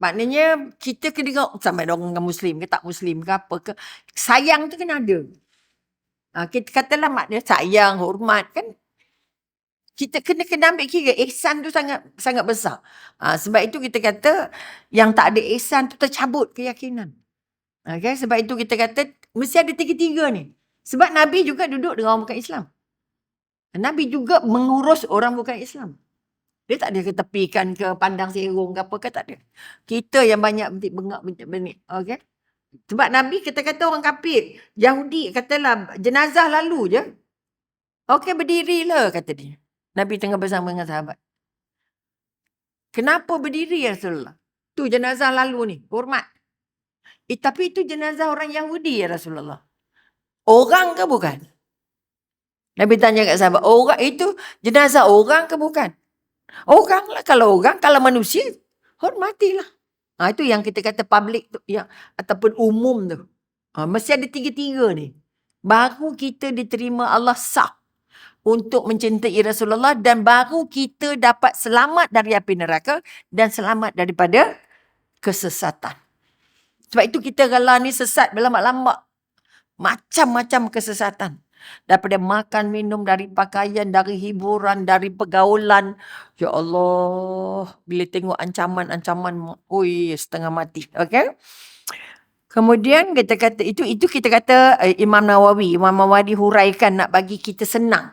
Maknanya kita kena tengok sama ada orang Muslim ke tak Muslim ke apa ke. Sayang tu kena ada. Kita katalah maknanya sayang, hormat kan. Kita kena ambil kira. Ihsan tu sangat besar. Sebab itu kita kata yang tak ada ihsan tu tercabut keyakinan. Okay? Sebab itu kita kata mesti ada 3 ni. Sebab Nabi juga duduk dengan orang bukan Islam. Nabi juga mengurus orang bukan Islam. Dia tak ada ke tepikan ke pandang serong ke apa ke, tak ada. Kita yang banyak bengak-bengak. Okey. Sebab Nabi kata orang kafir, Yahudi katalah jenazah lalu je. Okey, berdirilah kata dia. Nabi tengah bersama dengan sahabat. Kenapa berdiri ya Rasulullah? Tu jenazah lalu ni, hormat. Tapi itu jenazah orang Yahudi ya Rasulullah. Orang ke bukan? Nabi tanya kat sahabat, orang itu jenazah orang ke bukan? Orang lah, kalau orang, kalau manusia, hormatilah. Itu yang kita kata public tu, yang ataupun umum tu. Mesti ada tiga-tiga ni. Baru kita diterima Allah sah untuk mencintai Rasulullah, dan baru kita dapat selamat dari api neraka dan selamat daripada kesesatan. Sebab itu kita kalau ni sesat berlambak-lambak. Macam-macam kesesatan. Daripada makan, minum, dari pakaian, dari hiburan, dari pergaulan. Ya Allah, bila tengok ancaman-ancaman, setengah mati. Okay? Kemudian kita kata, itu kita kata Imam Nawawi huraikan nak bagi kita senang.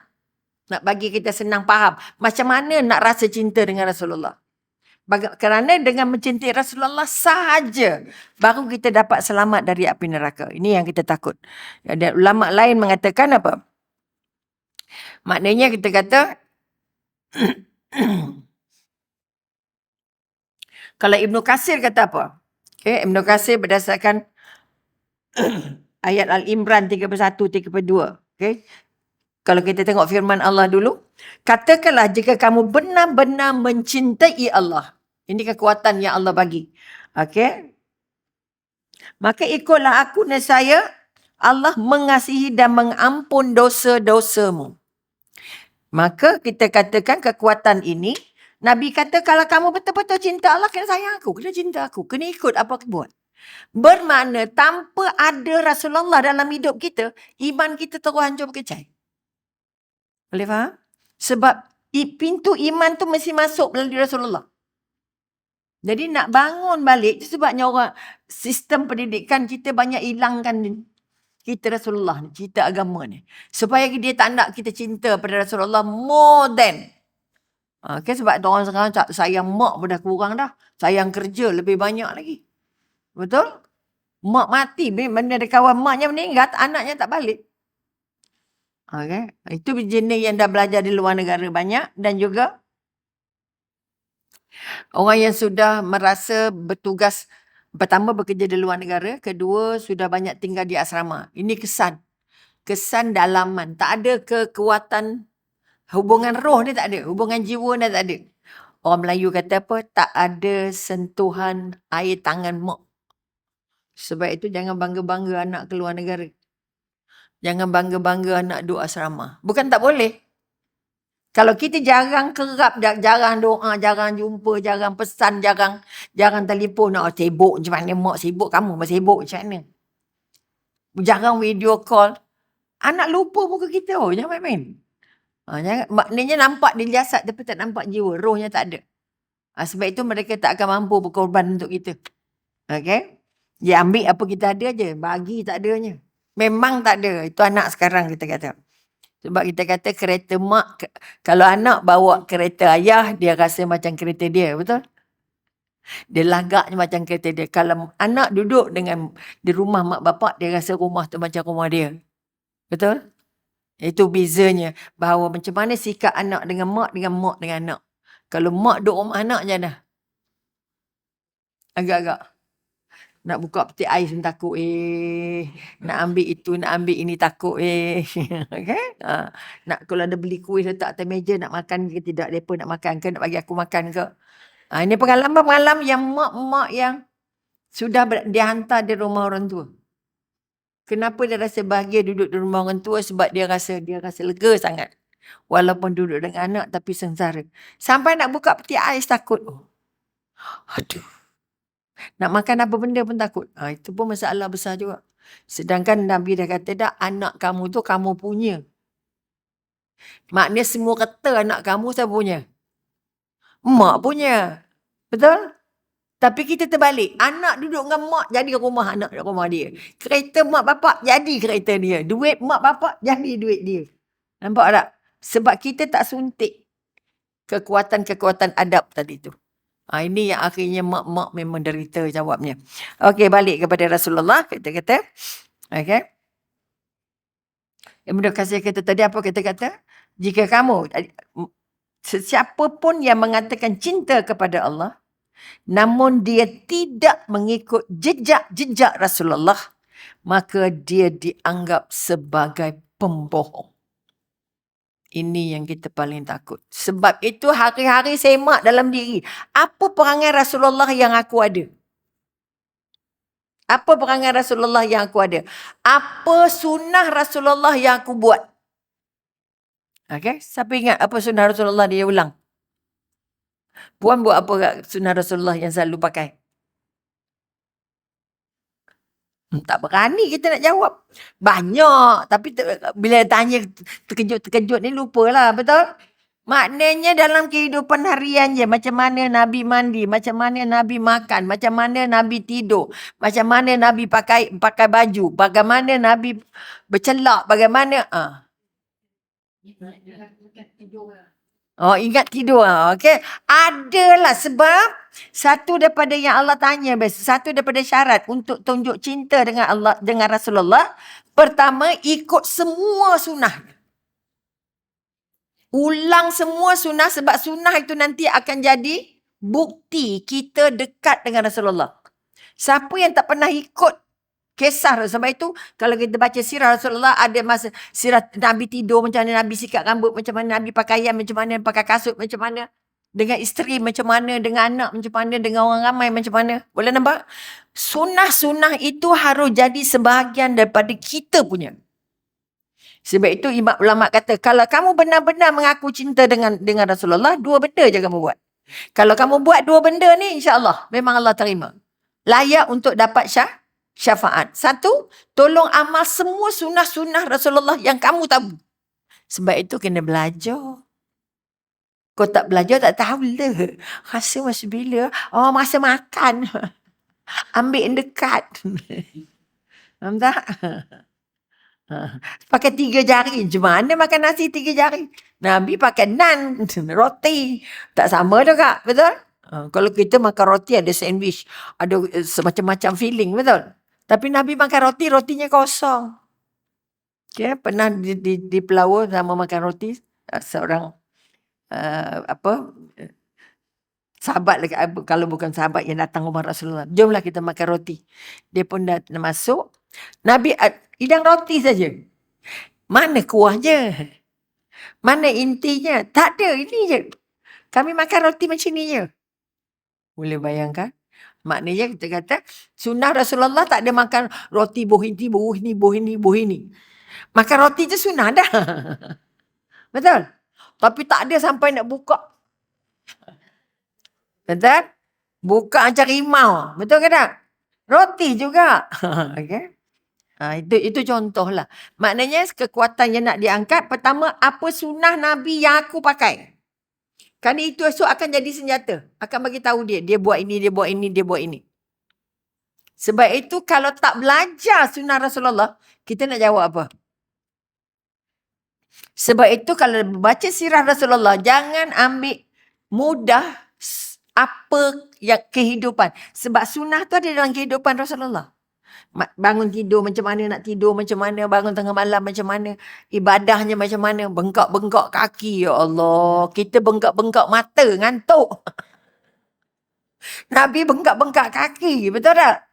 Nak bagi kita senang faham. Macam mana nak rasa cinta dengan Rasulullah. Kerana dengan mencintai Rasulullah sahaja baru kita dapat selamat dari api neraka. Ini yang kita takut. Ada ulama lain mengatakan apa? Maknanya kita kata kalau Ibnu Katsir kata apa? Okay, Ibnu Katsir berdasarkan ayat Al-Imran 31-32. Okay. Kalau kita tengok firman Allah dulu, katakanlah jika kamu benar-benar mencintai Allah. Ini kekuatan yang Allah bagi. Okey. Maka ikutlah aku nescaya Allah mengasihi dan mengampun dosa-dosamu. Maka kita katakan kekuatan ini, Nabi kata kalau kamu betul-betul cinta Allah, kena sayang aku, kena cinta aku, kena ikut apa aku buat. Bermakna tanpa ada Rasulullah dalam hidup kita, iman kita terus hancur berkecai. Boleh faham? Sebab pintu iman tu mesti masuk melalui Rasulullah. Jadi nak bangun balik, itu sebabnya orang sistem pendidikan kita banyak hilangkan kita Rasulullah ni, kita agama ni. Supaya dia tak nak kita cinta pada Rasulullah more than. Okay, sebab orang sekarang sayang mak pun dah kurang dah. Sayang kerja lebih banyak lagi. Betul? Mak mati, mana ada kawan maknya meninggal, anaknya tak balik. Okay. Itu jenis yang dah belajar di luar negara banyak, dan juga orang yang sudah merasa bertugas, pertama bekerja di luar negara, kedua sudah banyak tinggal di asrama. Ini kesan dalaman. Tak ada kekuatan hubungan roh ni, tak ada. Hubungan jiwa ni tak ada. Orang Melayu kata apa? Tak ada sentuhan air tangan mak. Sebab itu jangan bangga-bangga anak keluar negara. Jangan bangga-bangga anak duduk asrama. Bukan tak boleh. Kalau kita jarang kerap, jarang doa, jarang jumpa, jarang pesan, jarang telefon. Sibuk macam mana mak sibuk, kamu masih sibuk macam mana. Jarang video call. Anak lupa muka kita. Jangan main-main. Maknanya nampak dia jasad tapi tak nampak jiwa. Rohnya tak ada. Sebab itu mereka tak akan mampu berkorban untuk kita. Okay? Dia ambil apa kita ada je. Bagi tak adanya. Memang tak ada. Itu anak sekarang kita kata. Sebab kita kata kereta mak, kalau anak bawa kereta ayah, dia rasa macam kereta dia. Betul? Dia lagaknya macam kereta dia. Kalau anak duduk di rumah mak bapak, dia rasa rumah tu macam rumah dia. Betul? Itu bezanya. Bahawa macam mana sikap anak dengan mak dengan anak. Kalau mak duduk rumah anak je dah. Agak-agak. Nak buka peti ais pun takut. Nak ambil itu, nak ambil ini takut. Okay? Nak kalau ada beli kuih letak atas meja, nak makan ke tidak. Mereka nak makan ke, nak bagi aku makan ke. Ini pengalaman-pengalaman yang mak-mak yang sudah dia hantar di rumah orang tua. Kenapa dia rasa bahagia duduk di rumah orang tua? Sebab dia rasa lega sangat. Walaupun duduk dengan anak tapi sengsara. Sampai nak buka peti ais takut. Aduh. Nak makan apa benda pun takut. Itu pun masalah besar juga. Sedangkan Nabi dah kata dah, anak kamu tu kamu punya. Maknanya semua kata anak kamu saya punya. Mak punya. Betul? Tapi kita terbalik. Anak duduk dengan mak, jadi rumah anak rumah dia. Kereta mak bapak, jadi kereta dia. Duit mak bapak, jadi duit dia. Nampak tak? Sebab kita tak suntik kekuatan-kekuatan adab tadi tu. Ini yang akhirnya mak-mak memang derita jawabnya. Okey, balik kepada Rasulullah. Kita kata, okey. Yang benda kasih kata tadi apa kita kata? Jika kamu, sesiapa pun yang mengatakan cinta kepada Allah, namun dia tidak mengikut jejak-jejak Rasulullah, maka dia dianggap sebagai pembohong. Ini yang kita paling takut. Sebab itu hari-hari semak dalam diri. Apa perangai Rasulullah yang aku ada? Apa perangai Rasulullah yang aku ada? Apa sunnah Rasulullah yang aku buat? Okay? Siapa ingat apa sunnah Rasulullah dia ulang? Puan buat apa sunnah Rasulullah yang selalu pakai? Tak berani kita nak jawab. Banyak. Tapi bila tanya terkejut-terkejut ni lupalah. Betul? Maknanya dalam kehidupan harian je. Macam mana Nabi mandi. Macam mana Nabi makan. Macam mana Nabi tidur. Macam mana Nabi pakai baju. Bagaimana Nabi bercelak. Bagaimana. Oh, ingat tidur. Okay. Adalah sebab satu daripada yang Allah tanya, satu daripada syarat untuk tunjuk cinta dengan Allah, dengan Rasulullah, pertama ikut semua sunnah. Ulang semua sunnah, sebab sunnah itu nanti akan jadi bukti kita dekat dengan Rasulullah. Siapa yang tak pernah ikut kisah sebab itu, kalau kita baca sirah Rasulullah, ada masa sirah Nabi tidur, macam mana Nabi sikat rambut, macam mana Nabi pakaian, macam mana pakai kasut, macam mana dengan isteri, macam mana dengan anak, macam mana dengan orang ramai, macam mana. Boleh nampak? Sunnah-sunnah itu harus jadi sebahagian daripada kita punya. Sebab itu imam ulama kata, kalau kamu benar-benar mengaku cinta dengan Rasulullah, dua benda je kamu buat. Kalau kamu buat dua benda ni, insya-Allah memang Allah terima. Layak untuk dapat syafaat. Satu, tolong amal semua sunnah-sunnah Rasulullah yang kamu tahu. Sebab itu kena belajar. Kau tak belajar tak tahu lah. Rasa masa bila? Oh, masa makan. Ambil yang dekat. Faham tak? Pakai 3 jari. Macam mana makan nasi 3 jari? Nabi pakai nan, roti. Tak sama juga. Betul? Kalau kita makan roti ada sandwich. Ada semacam-macam feeling. Betul? Tapi Nabi makan roti, rotinya kosong. Okay, pernah di Pulau sama makan roti. Seorang sahabat, kalau bukan sahabat yang datang rumah Rasulullah. Jomlah kita makan roti. Dia pun dah masuk. Nabi hidang roti saja. Mana kuahnya? Mana intinya? Tak ada, ini je. Kami makan roti macam ni je. Boleh bayangkan? Maknanya kita kata, sunnah Rasulullah tak ada makan roti buh ini. Makan roti je sunnah dah. Betul? Tapi tak ada sampai nak buka. Betul? Buka macam rimau. Betul ke tak? Roti juga. Okay? Itu contohlah. Maknanya kekuatan yang nak diangkat, pertama, apa sunnah Nabi yang aku pakai. Kerana itu esok akan jadi senjata. Akan bagi tahu dia buat ini, dia buat ini, dia buat ini. Sebab itu kalau tak belajar sunnah Rasulullah, kita nak jawab apa? Sebab itu kalau baca sirah Rasulullah, jangan ambil mudah apa yang kehidupan. Sebab sunnah tu ada dalam kehidupan Rasulullah. Bangun tidur macam mana nak tidur, macam mana bangun tengah malam, macam mana ibadahnya, macam mana bengkak-bengkak kaki. Ya Allah, kita bengkak-bengkak mata, ngantuk. Nabi bengkak-bengkak kaki, betul tak?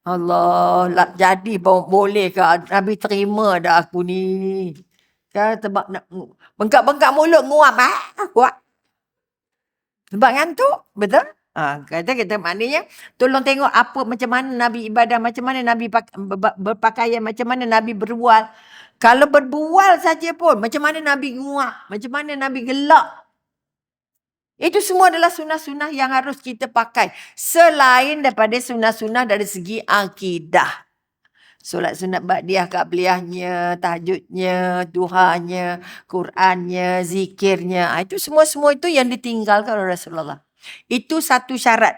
Allah, jadi boleh ke Nabi terima dah aku ni. Sebab nak bengkak-bengkak mulut nguap. Sebab ngantuk, betul? Kata maknanya tolong tengok apa, macam mana Nabi ibadah, macam mana Nabi berpakaian, macam mana Nabi berbual. Kalau berbual saja pun, macam mana Nabi nguap, macam mana Nabi gelak. Itu semua adalah sunnah-sunnah yang harus kita pakai. Selain daripada sunnah-sunnah dari segi akidah. Solat sunat ba'diyah, qabliyahnya, tahajudnya, duhanya, Qurannya, zikirnya. Itu semua itu yang ditinggalkan oleh Rasulullah. Itu satu syarat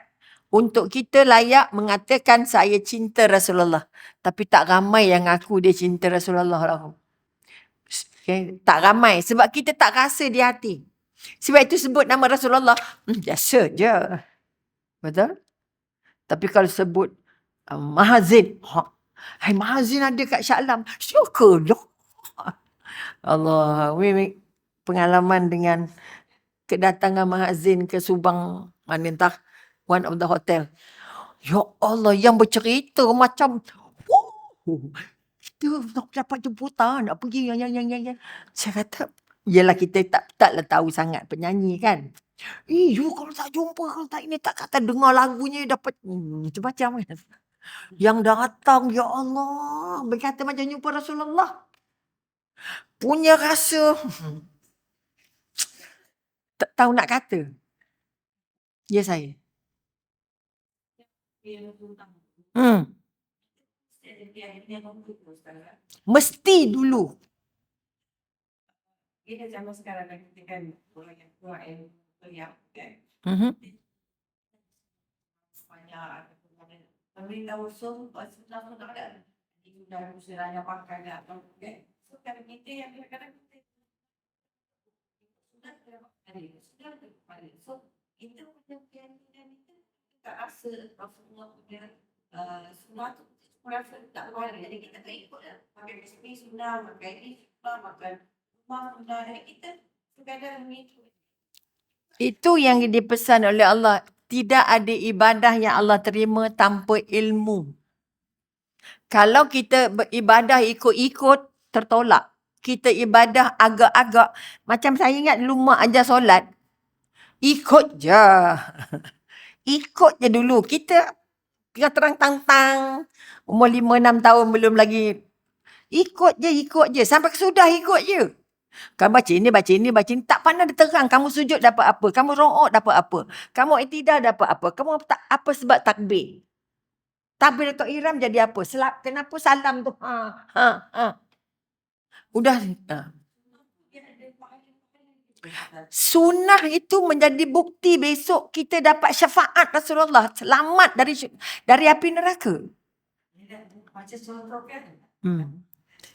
untuk kita layak mengatakan saya cinta Rasulullah. Tapi tak ramai yang ngaku dia cinta Rasulullah. Okay? Tak ramai. Sebab kita tak rasa di hati. Sebab itu sebut nama Rasulullah, biasa je. Betul? Tapi kalau sebut Mahazin, hai Mahazin ada kat Shah Alam, syukurlah. Allah, pengalaman dengan kedatangan Mahazin ke Subang, mana entah, one of the hotel. Ya Allah, yang bercerita macam, kita nak dapat jemputan, nak pergi, yang. Saya kata, yelah kita taklah tahu sangat penyanyi kan. You kalau tak jumpa, kalau tak ini, tak kata dengar lagunya dapat macam-macam kan. Yang datang, ya Allah, berkata macam jumpa Rasulullah. Punya rasa, tak tahu nak kata. Ya saya. Mesti dulu. Kita zaman sekarang kita kan orang yang tua yang beliau kan. Banyak pemerintah usul sudah ada. Sudah usiranya pakai atau kan. So kalau kita yang kadang-kadang kita sudah terpakai. So itu yang itu kita rasa Rasulullah punya sunnah tu rasa tak luar, jadi kita tak ikut lah. Pakai resipi sunnah, pakai ini makan rumah sunnah, kita sekadar mengikut. Itu yang dipesan oleh Allah. Tidak ada ibadah yang Allah terima tanpa ilmu. Kalau kita beribadah ikut-ikut, tertolak. Kita ibadah agak-agak. Macam saya ingat dulu mak ajar solat. Ikut je. Ikut je dulu. Kita terang tang-tang. Umur 5-6 tahun belum lagi. Ikut je. Sampai sudah ikut je. Kamu baca ini. Tak pandang dia terang. Kamu sujud dapat apa. Kamu rongok dapat apa. Kamu iktidah dapat apa. Kamu tak apa sebab takbir. Takbiratul ihram jadi apa? Kenapa salam tu? Udah. Sunnah itu menjadi bukti besok kita dapat syafaat Rasulullah. Selamat dari api neraka.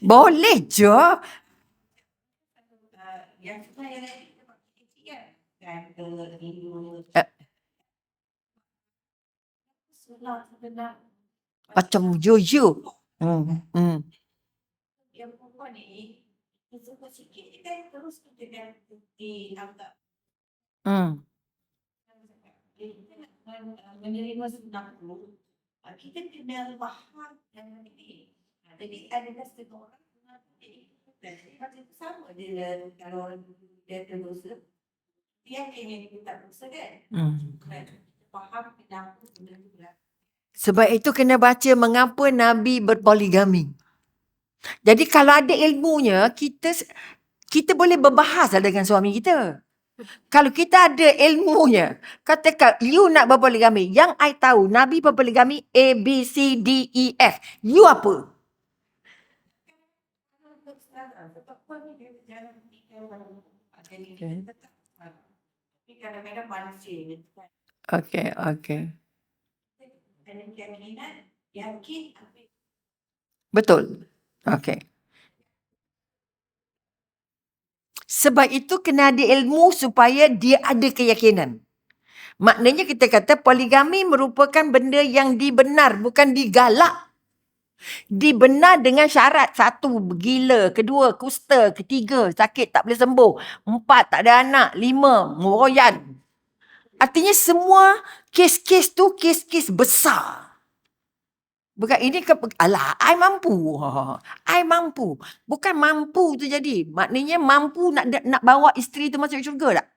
Boleh je. Macam yo. Yang perempuan ni, sikit kita terus kita dianggap. Menerima sunnah dulu. Kita kena faham yang ini. Jadi ada setengah orang jadi itu sama dia kalau dia terus dia ingin kita terus kan. Faham kenapa benda. Sebab itu kena baca mengapa Nabi berpoligami. Jadi kalau ada ilmunya, kita boleh berbahas dengan suami kita. Kalau kita ada ilmunya, katakan you nak berpoligami. Yang I tahu, Nabi berpoligami A, B, C, D, E, F. You apa? Okay. Betul. Okay. Sebab itu kena ada ilmu supaya dia ada keyakinan. Maknanya kita kata poligami merupakan benda yang dibenar, bukan digalak. Dibenar dengan syarat. 1, gila. 2, kusta. 3, sakit tak boleh sembuh. 4, tak ada anak. 5, meroyan. Artinya semua kes-kes tu kes-kes besar. Bukan ini alah, I mampu. I mampu. Bukan mampu tu jadi. Maknanya mampu nak bawa isteri tu masuk syurga tak?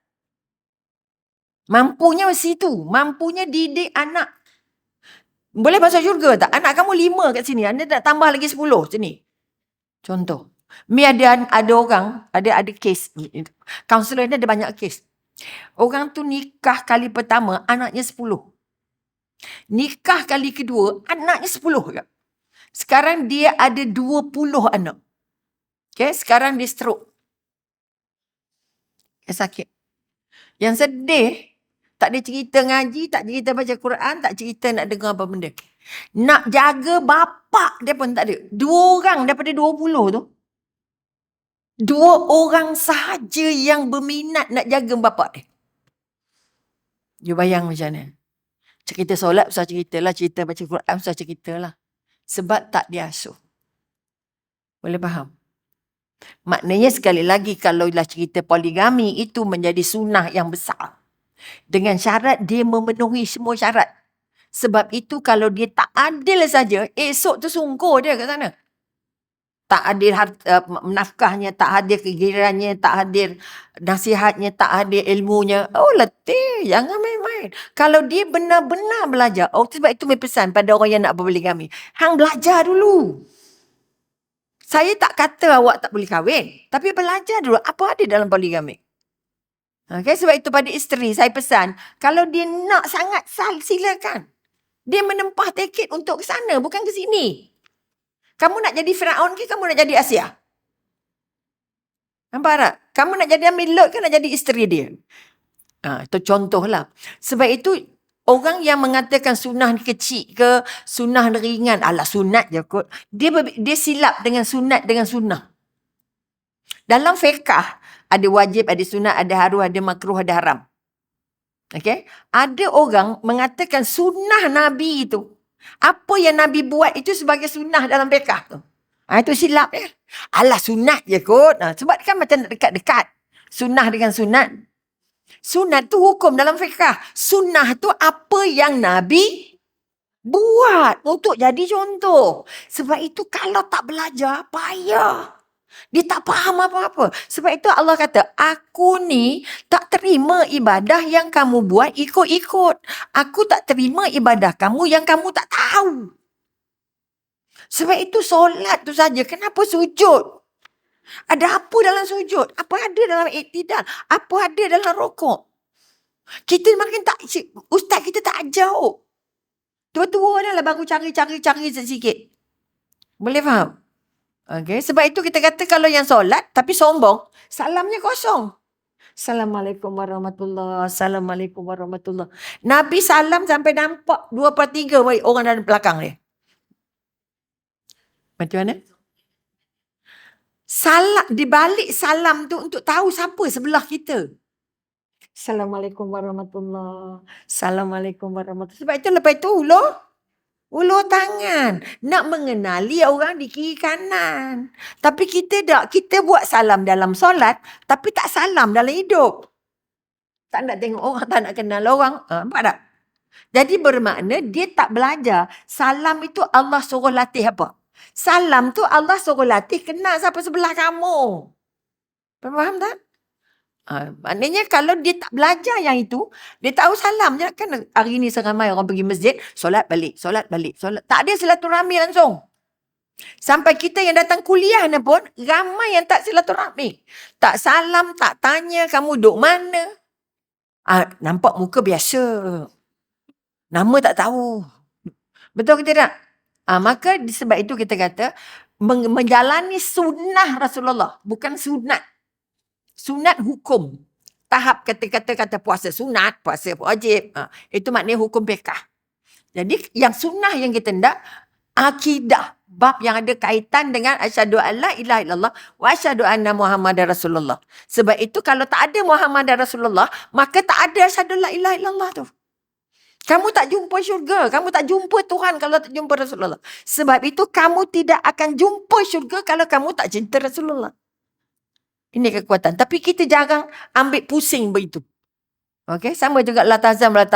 Mampunya situ. Mampunya didik anak. Boleh masuk syurga tak? Anak kamu 5 kat sini. Anda nak tambah lagi 10 sini. Contoh. Ada orang, ada kes. Kaunselor ni ada banyak kes. Orang tu nikah kali pertama, anaknya 10. Nikah kali kedua, anaknya 10 juga. Sekarang dia ada 20 anak. Okay, sekarang dia stroke. Dia sakit. Yang sedih, tak ada cerita ngaji, tak cerita baca Quran, tak cerita nak dengar apa benda. Nak jaga bapak dia pun tak ada. 2 orang daripada 20 tu. 2 orang sahaja yang berminat nak jaga bapa dia. You bayang macam mana? Cerita solat usah ceritalah, cerita baca Quran usah ceritalah. Sebab tak diasuh. Boleh faham? Maknanya sekali lagi, kalaulah cerita poligami itu menjadi sunnah yang besar. Dengan syarat dia memenuhi semua syarat. Sebab itu kalau dia tak adil saja, esok tu sungguh dia kat sana. Tak hadir nafkahnya, tak hadir kegirannya, tak hadir nasihatnya, tak hadir ilmunya. Oh letih, jangan main-main. Kalau dia benar-benar belajar, sebab itu saya pesan pada orang yang nak berpoligami. Hang belajar dulu. Saya tak kata awak tak boleh kahwin. Tapi belajar dulu apa ada dalam poligami. Okay, sebab itu pada isteri saya pesan, kalau dia nak sangat silakan. Dia menempah tiket untuk ke sana, bukan ke sini. Kamu nak jadi Firaun ke kamu nak jadi Asia? Nampak tak? Kamu nak jadi ambil Lot ke nak jadi isteri dia? Itu contohlah. Sebab itu, orang yang mengatakan sunnah kecil ke, sunnah ringan, alah sunat je kot. Dia silap dengan sunat dengan sunnah. Dalam fiqah, ada wajib, ada sunat, ada haru, ada makruh, ada haram. Okay? Ada orang mengatakan sunnah Nabi itu, apa yang Nabi buat itu sebagai sunnah dalam fiqah tu. Itu silap ya. Alah sunat je kot. Sebab kan macam dekat-dekat. Sunnah dengan sunat. Sunat tu hukum dalam fiqah. Sunnah tu apa yang Nabi buat untuk jadi contoh. Sebab itu kalau tak belajar, payah. Dia tak faham apa-apa. Sebab itu Allah kata, aku ni tak terima ibadah yang kamu buat ikut-ikut. Aku tak terima ibadah kamu yang kamu tak tahu. Sebab itu solat tu saja. Kenapa sujud? Ada apa dalam sujud? Apa ada dalam iktidal? Apa ada dalam rokok? Kita makin tak, ustaz kita tak ajar. Tua-tua dah lah baru cari sikit. Boleh faham? Okay. Sebab itu kita kata kalau yang solat tapi sombong, salamnya kosong. Assalamualaikum warahmatullahi. Assalamualaikum warahmatullahi. Nabi salam sampai nampak 2/3 orang dalam belakang dia. Macam mana? Salam, dibalik salam tu untuk tahu siapa sebelah kita. Assalamualaikum warahmatullahi. Assalamualaikum warahmatullahi. Sebab itu lepas itu ulur tangan. Nak mengenali orang di kiri kanan. Tapi kita tak. Kita buat salam dalam solat, tapi tak salam dalam hidup. Tak nak tengok orang, tak nak kenal orang. Nampak tak? Jadi bermakna dia tak belajar. Salam itu Allah suruh latih apa? Salam tu Allah suruh latih kenal siapa sebelah kamu. Faham tak? Maknanya kalau dia tak belajar yang itu, dia tahu salam je kan. Hari ni seramai orang pergi masjid, solat balik. Tak ada silaturahmi langsung. Sampai kita yang datang kuliah ni pun, ramai yang tak silaturahmi. Tak salam, tak tanya kamu duduk mana. Nampak muka biasa. Nama tak tahu. Betul ke tidak? Maka sebab itu kita kata, menjalani sunnah Rasulullah, bukan sunat. Sunat hukum. Tahap kata puasa sunat, puasa wajib. Itu maknanya hukum fiqah. Jadi yang sunnah yang kita hendak, akidah. Bab yang ada kaitan dengan asyhadu an la ilaha illallah wa asyhadu anna Muhammadar Rasulullah. Sebab itu kalau tak ada Muhammadar Rasulullah, maka tak ada asyhadu la ilaha illallah tu. Kamu tak jumpa syurga. Kamu tak jumpa Tuhan kalau tak jumpa Rasulullah. Sebab itu kamu tidak akan jumpa syurga kalau kamu tak cinta Rasulullah. Ini kekuatan. Tapi kita jarang ambil pusing begitu. Okey, sama juga la tazam la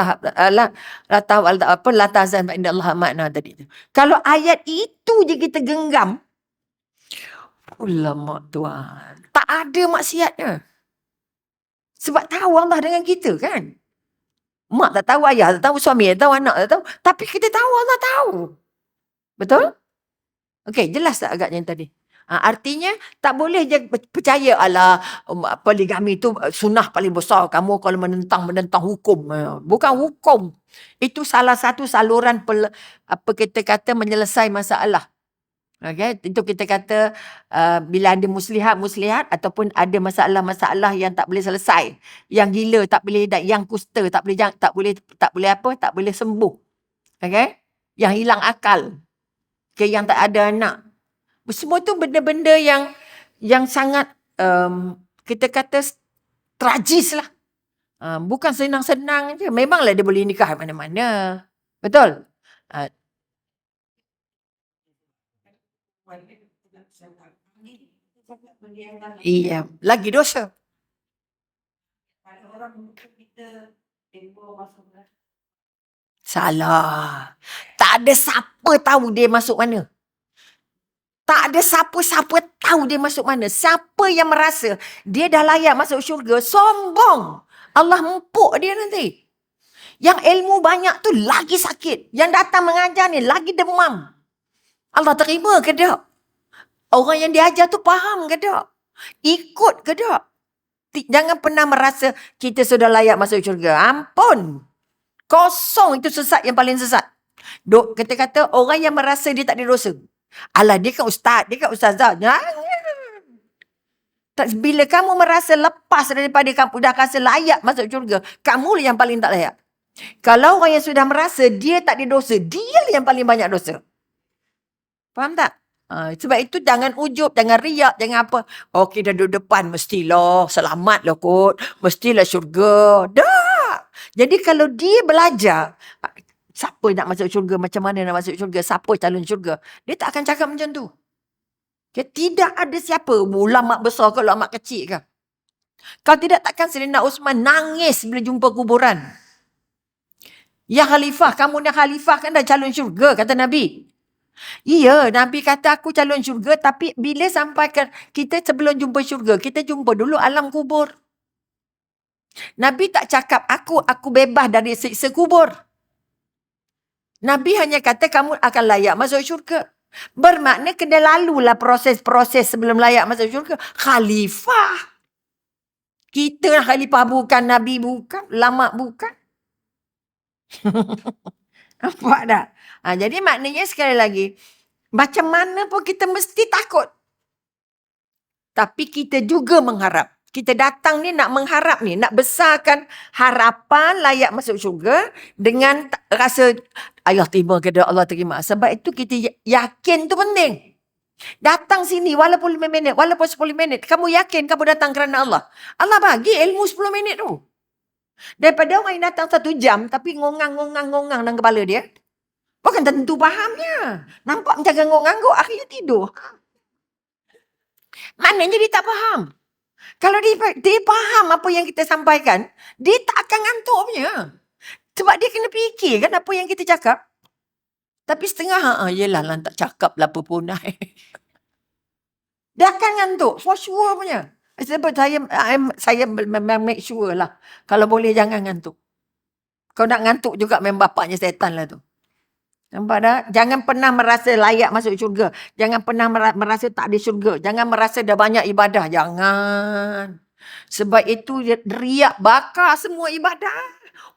tazam inda Allah makna tadi tu. Kalau ayat itu je kita genggam, ulama Tuhan, tak ada maksiatnya. Sebab tahu Allah dengan kita kan. Mak tak tahu, ayah tak tahu, suami tak tahu, anak tak tahu, tapi kita tahu Allah tahu. Betul? Okey, jelas tak agaknya tadi? Artinya tak boleh je percaya poligami tu sunnah paling besar. Kamu kalau menentang hukum. Bukan hukum. Itu salah satu saluran kita kata menyelesai masalah. Okay? Itu kita kata bila ada muslihat ataupun ada masalah-masalah yang tak boleh selesai. Yang gila tak boleh, yang kusta tak boleh sembuh. Okay? Yang hilang akal. Yang tak ada anak. Semua tu benda-benda yang sangat kita kata tragis lah. Bukan senang-senang je. Memanglah dia boleh nikah mana-mana. Betul? Iya, lagi dosa. Salah. Tak ada siapa tahu dia masuk mana. Tak ada siapa-siapa tahu dia masuk mana. Siapa yang merasa dia dah layak masuk syurga, sombong. Allah empuk dia nanti. Yang ilmu banyak tu lagi sakit. Yang datang mengajar ni lagi demam. Allah terima ke tak? Orang yang diajar tu faham ke tak? Ikut ke tak? Jangan pernah merasa kita sudah layak masuk syurga. Ampun. Kosong, itu sesat yang paling sesat. Kita kata orang yang merasa dia tak ada dosa. Alah, dia kan ustaz, dia kan ustazah. Bila kamu merasa lepas daripada kamu dah rasa layak masuk syurga, kamu yang paling tak layak. Kalau orang yang sudah merasa dia tak ada dosa, dia yang paling banyak dosa. Faham tak? Sebab itu jangan ujub, jangan riak, jangan apa. Okey, dah duduk depan, mestilah selamat lah kot. Mestilah syurga. Tak. Jadi kalau dia belajar, siapa nak masuk syurga, macam mana nak masuk syurga, siapa calon syurga, dia tak akan cakap macam tu. Okay? Tidak ada siapa, ulama besar ke ulama kecil ke. Kalau tidak, takkan Sayyidina Uthman nangis bila jumpa kuburan. Ya khalifah, kamu dah khalifah kan dah calon syurga, kata Nabi. Iya, Nabi kata aku calon syurga, tapi bila sampai kita sebelum jumpa syurga, kita jumpa dulu alam kubur. Nabi tak cakap aku bebas dari siksa kubur. Nabi hanya kata kamu akan layak masuk syurga. Bermakna kena lalulah proses-proses sebelum layak masuk syurga. Khalifah. Kita khalifah bukan, Nabi bukan, ulama bukan. Nampak tak? Jadi maknanya sekali lagi, macam mana pun kita mesti takut. Tapi kita juga mengharap. Kita datang ni nak mengharap ni, nak besarkan harapan layak masuk syurga dengan rasa Allah terima ke Allah terima. Sebab itu kita yakin tu penting. Datang sini walaupun 5 minit, walaupun 10 minit, kamu yakin kamu datang kerana Allah. Allah bagi ilmu 10 minit tu. Daripada orang yang datang 1 jam tapi ngongang dalam kepala dia. Bukan tentu fahamnya. Nampak macam ngangguk-ngangguk, akhirnya tidur. Maknanya dia tak faham. Kalau dia faham apa yang kita sampaikan, dia tak akan ngantuk punya. Sebab dia kena fikir kan apa yang kita cakap. Tapi setengah, yelah lah tak cakap lah apa pun. Dia akan ngantuk, for sure punya. Sebab saya make sure lah. Kalau boleh jangan ngantuk. Kau nak ngantuk juga memang bapaknya setan lah tu. Nampak tak? Jangan pernah merasa layak masuk syurga. Jangan pernah merasa tak ada syurga. Jangan merasa dah banyak ibadah. Jangan. Sebab itu riak bakar semua ibadah.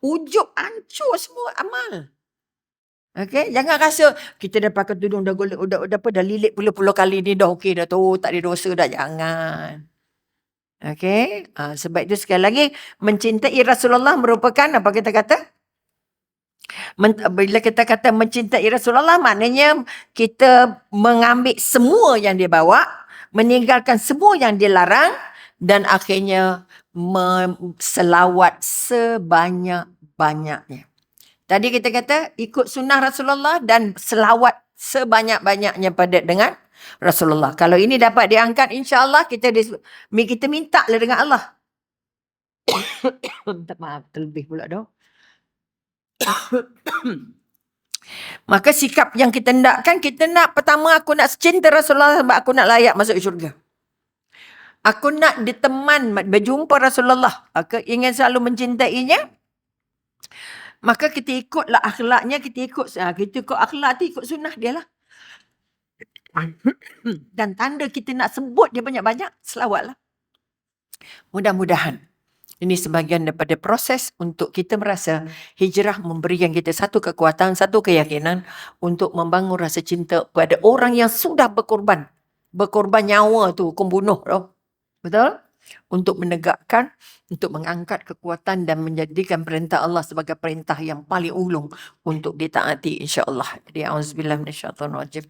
Ujub hancur semua amal. Okay? Jangan rasa kita dah pakai tudung dah golek, dah lilit puluh-puluh kali ni dah okey dah tu. Tak ada dosa dah. Jangan. Okay? Sebab itu sekali lagi, mencintai Rasulullah merupakan apa kita kata? Bila kita kata mencintai Rasulullah, maknanya kita mengambil semua yang dia bawa, meninggalkan semua yang dia larang, dan akhirnya selawat sebanyak-banyaknya. Tadi kita kata ikut sunnah Rasulullah dan selawat sebanyak-banyaknya pada dengan Rasulullah. Kalau ini dapat diangkat, insya-Allah kita minta lah dengan Allah. Maaf, terlebih pula dah. Maka sikap yang kita nakkan, kita nak pertama aku nak cinta Rasulullah sebab aku nak layak masuk syurga. Aku nak diteman, berjumpa Rasulullah. Aku ingin selalu mencintainya. Maka kita ikutlah akhlaknya, kita ikut akhlak tu, ikut sunnah dia lah. Dan tanda kita nak sebut dia banyak-banyak, selawatlah. Mudah-mudahan ini sebahagian daripada proses untuk kita merasa hijrah memberikan kita satu kekuatan, satu keyakinan untuk membangun rasa cinta kepada orang yang sudah berkorban. Berkorban nyawa tu, hukum bunuh tu. Betul? Untuk menegakkan, untuk mengangkat kekuatan dan menjadikan perintah Allah sebagai perintah yang paling ulung untuk ditaati, insya-Allah. Jadi auzubillah minasyaitonir rajim.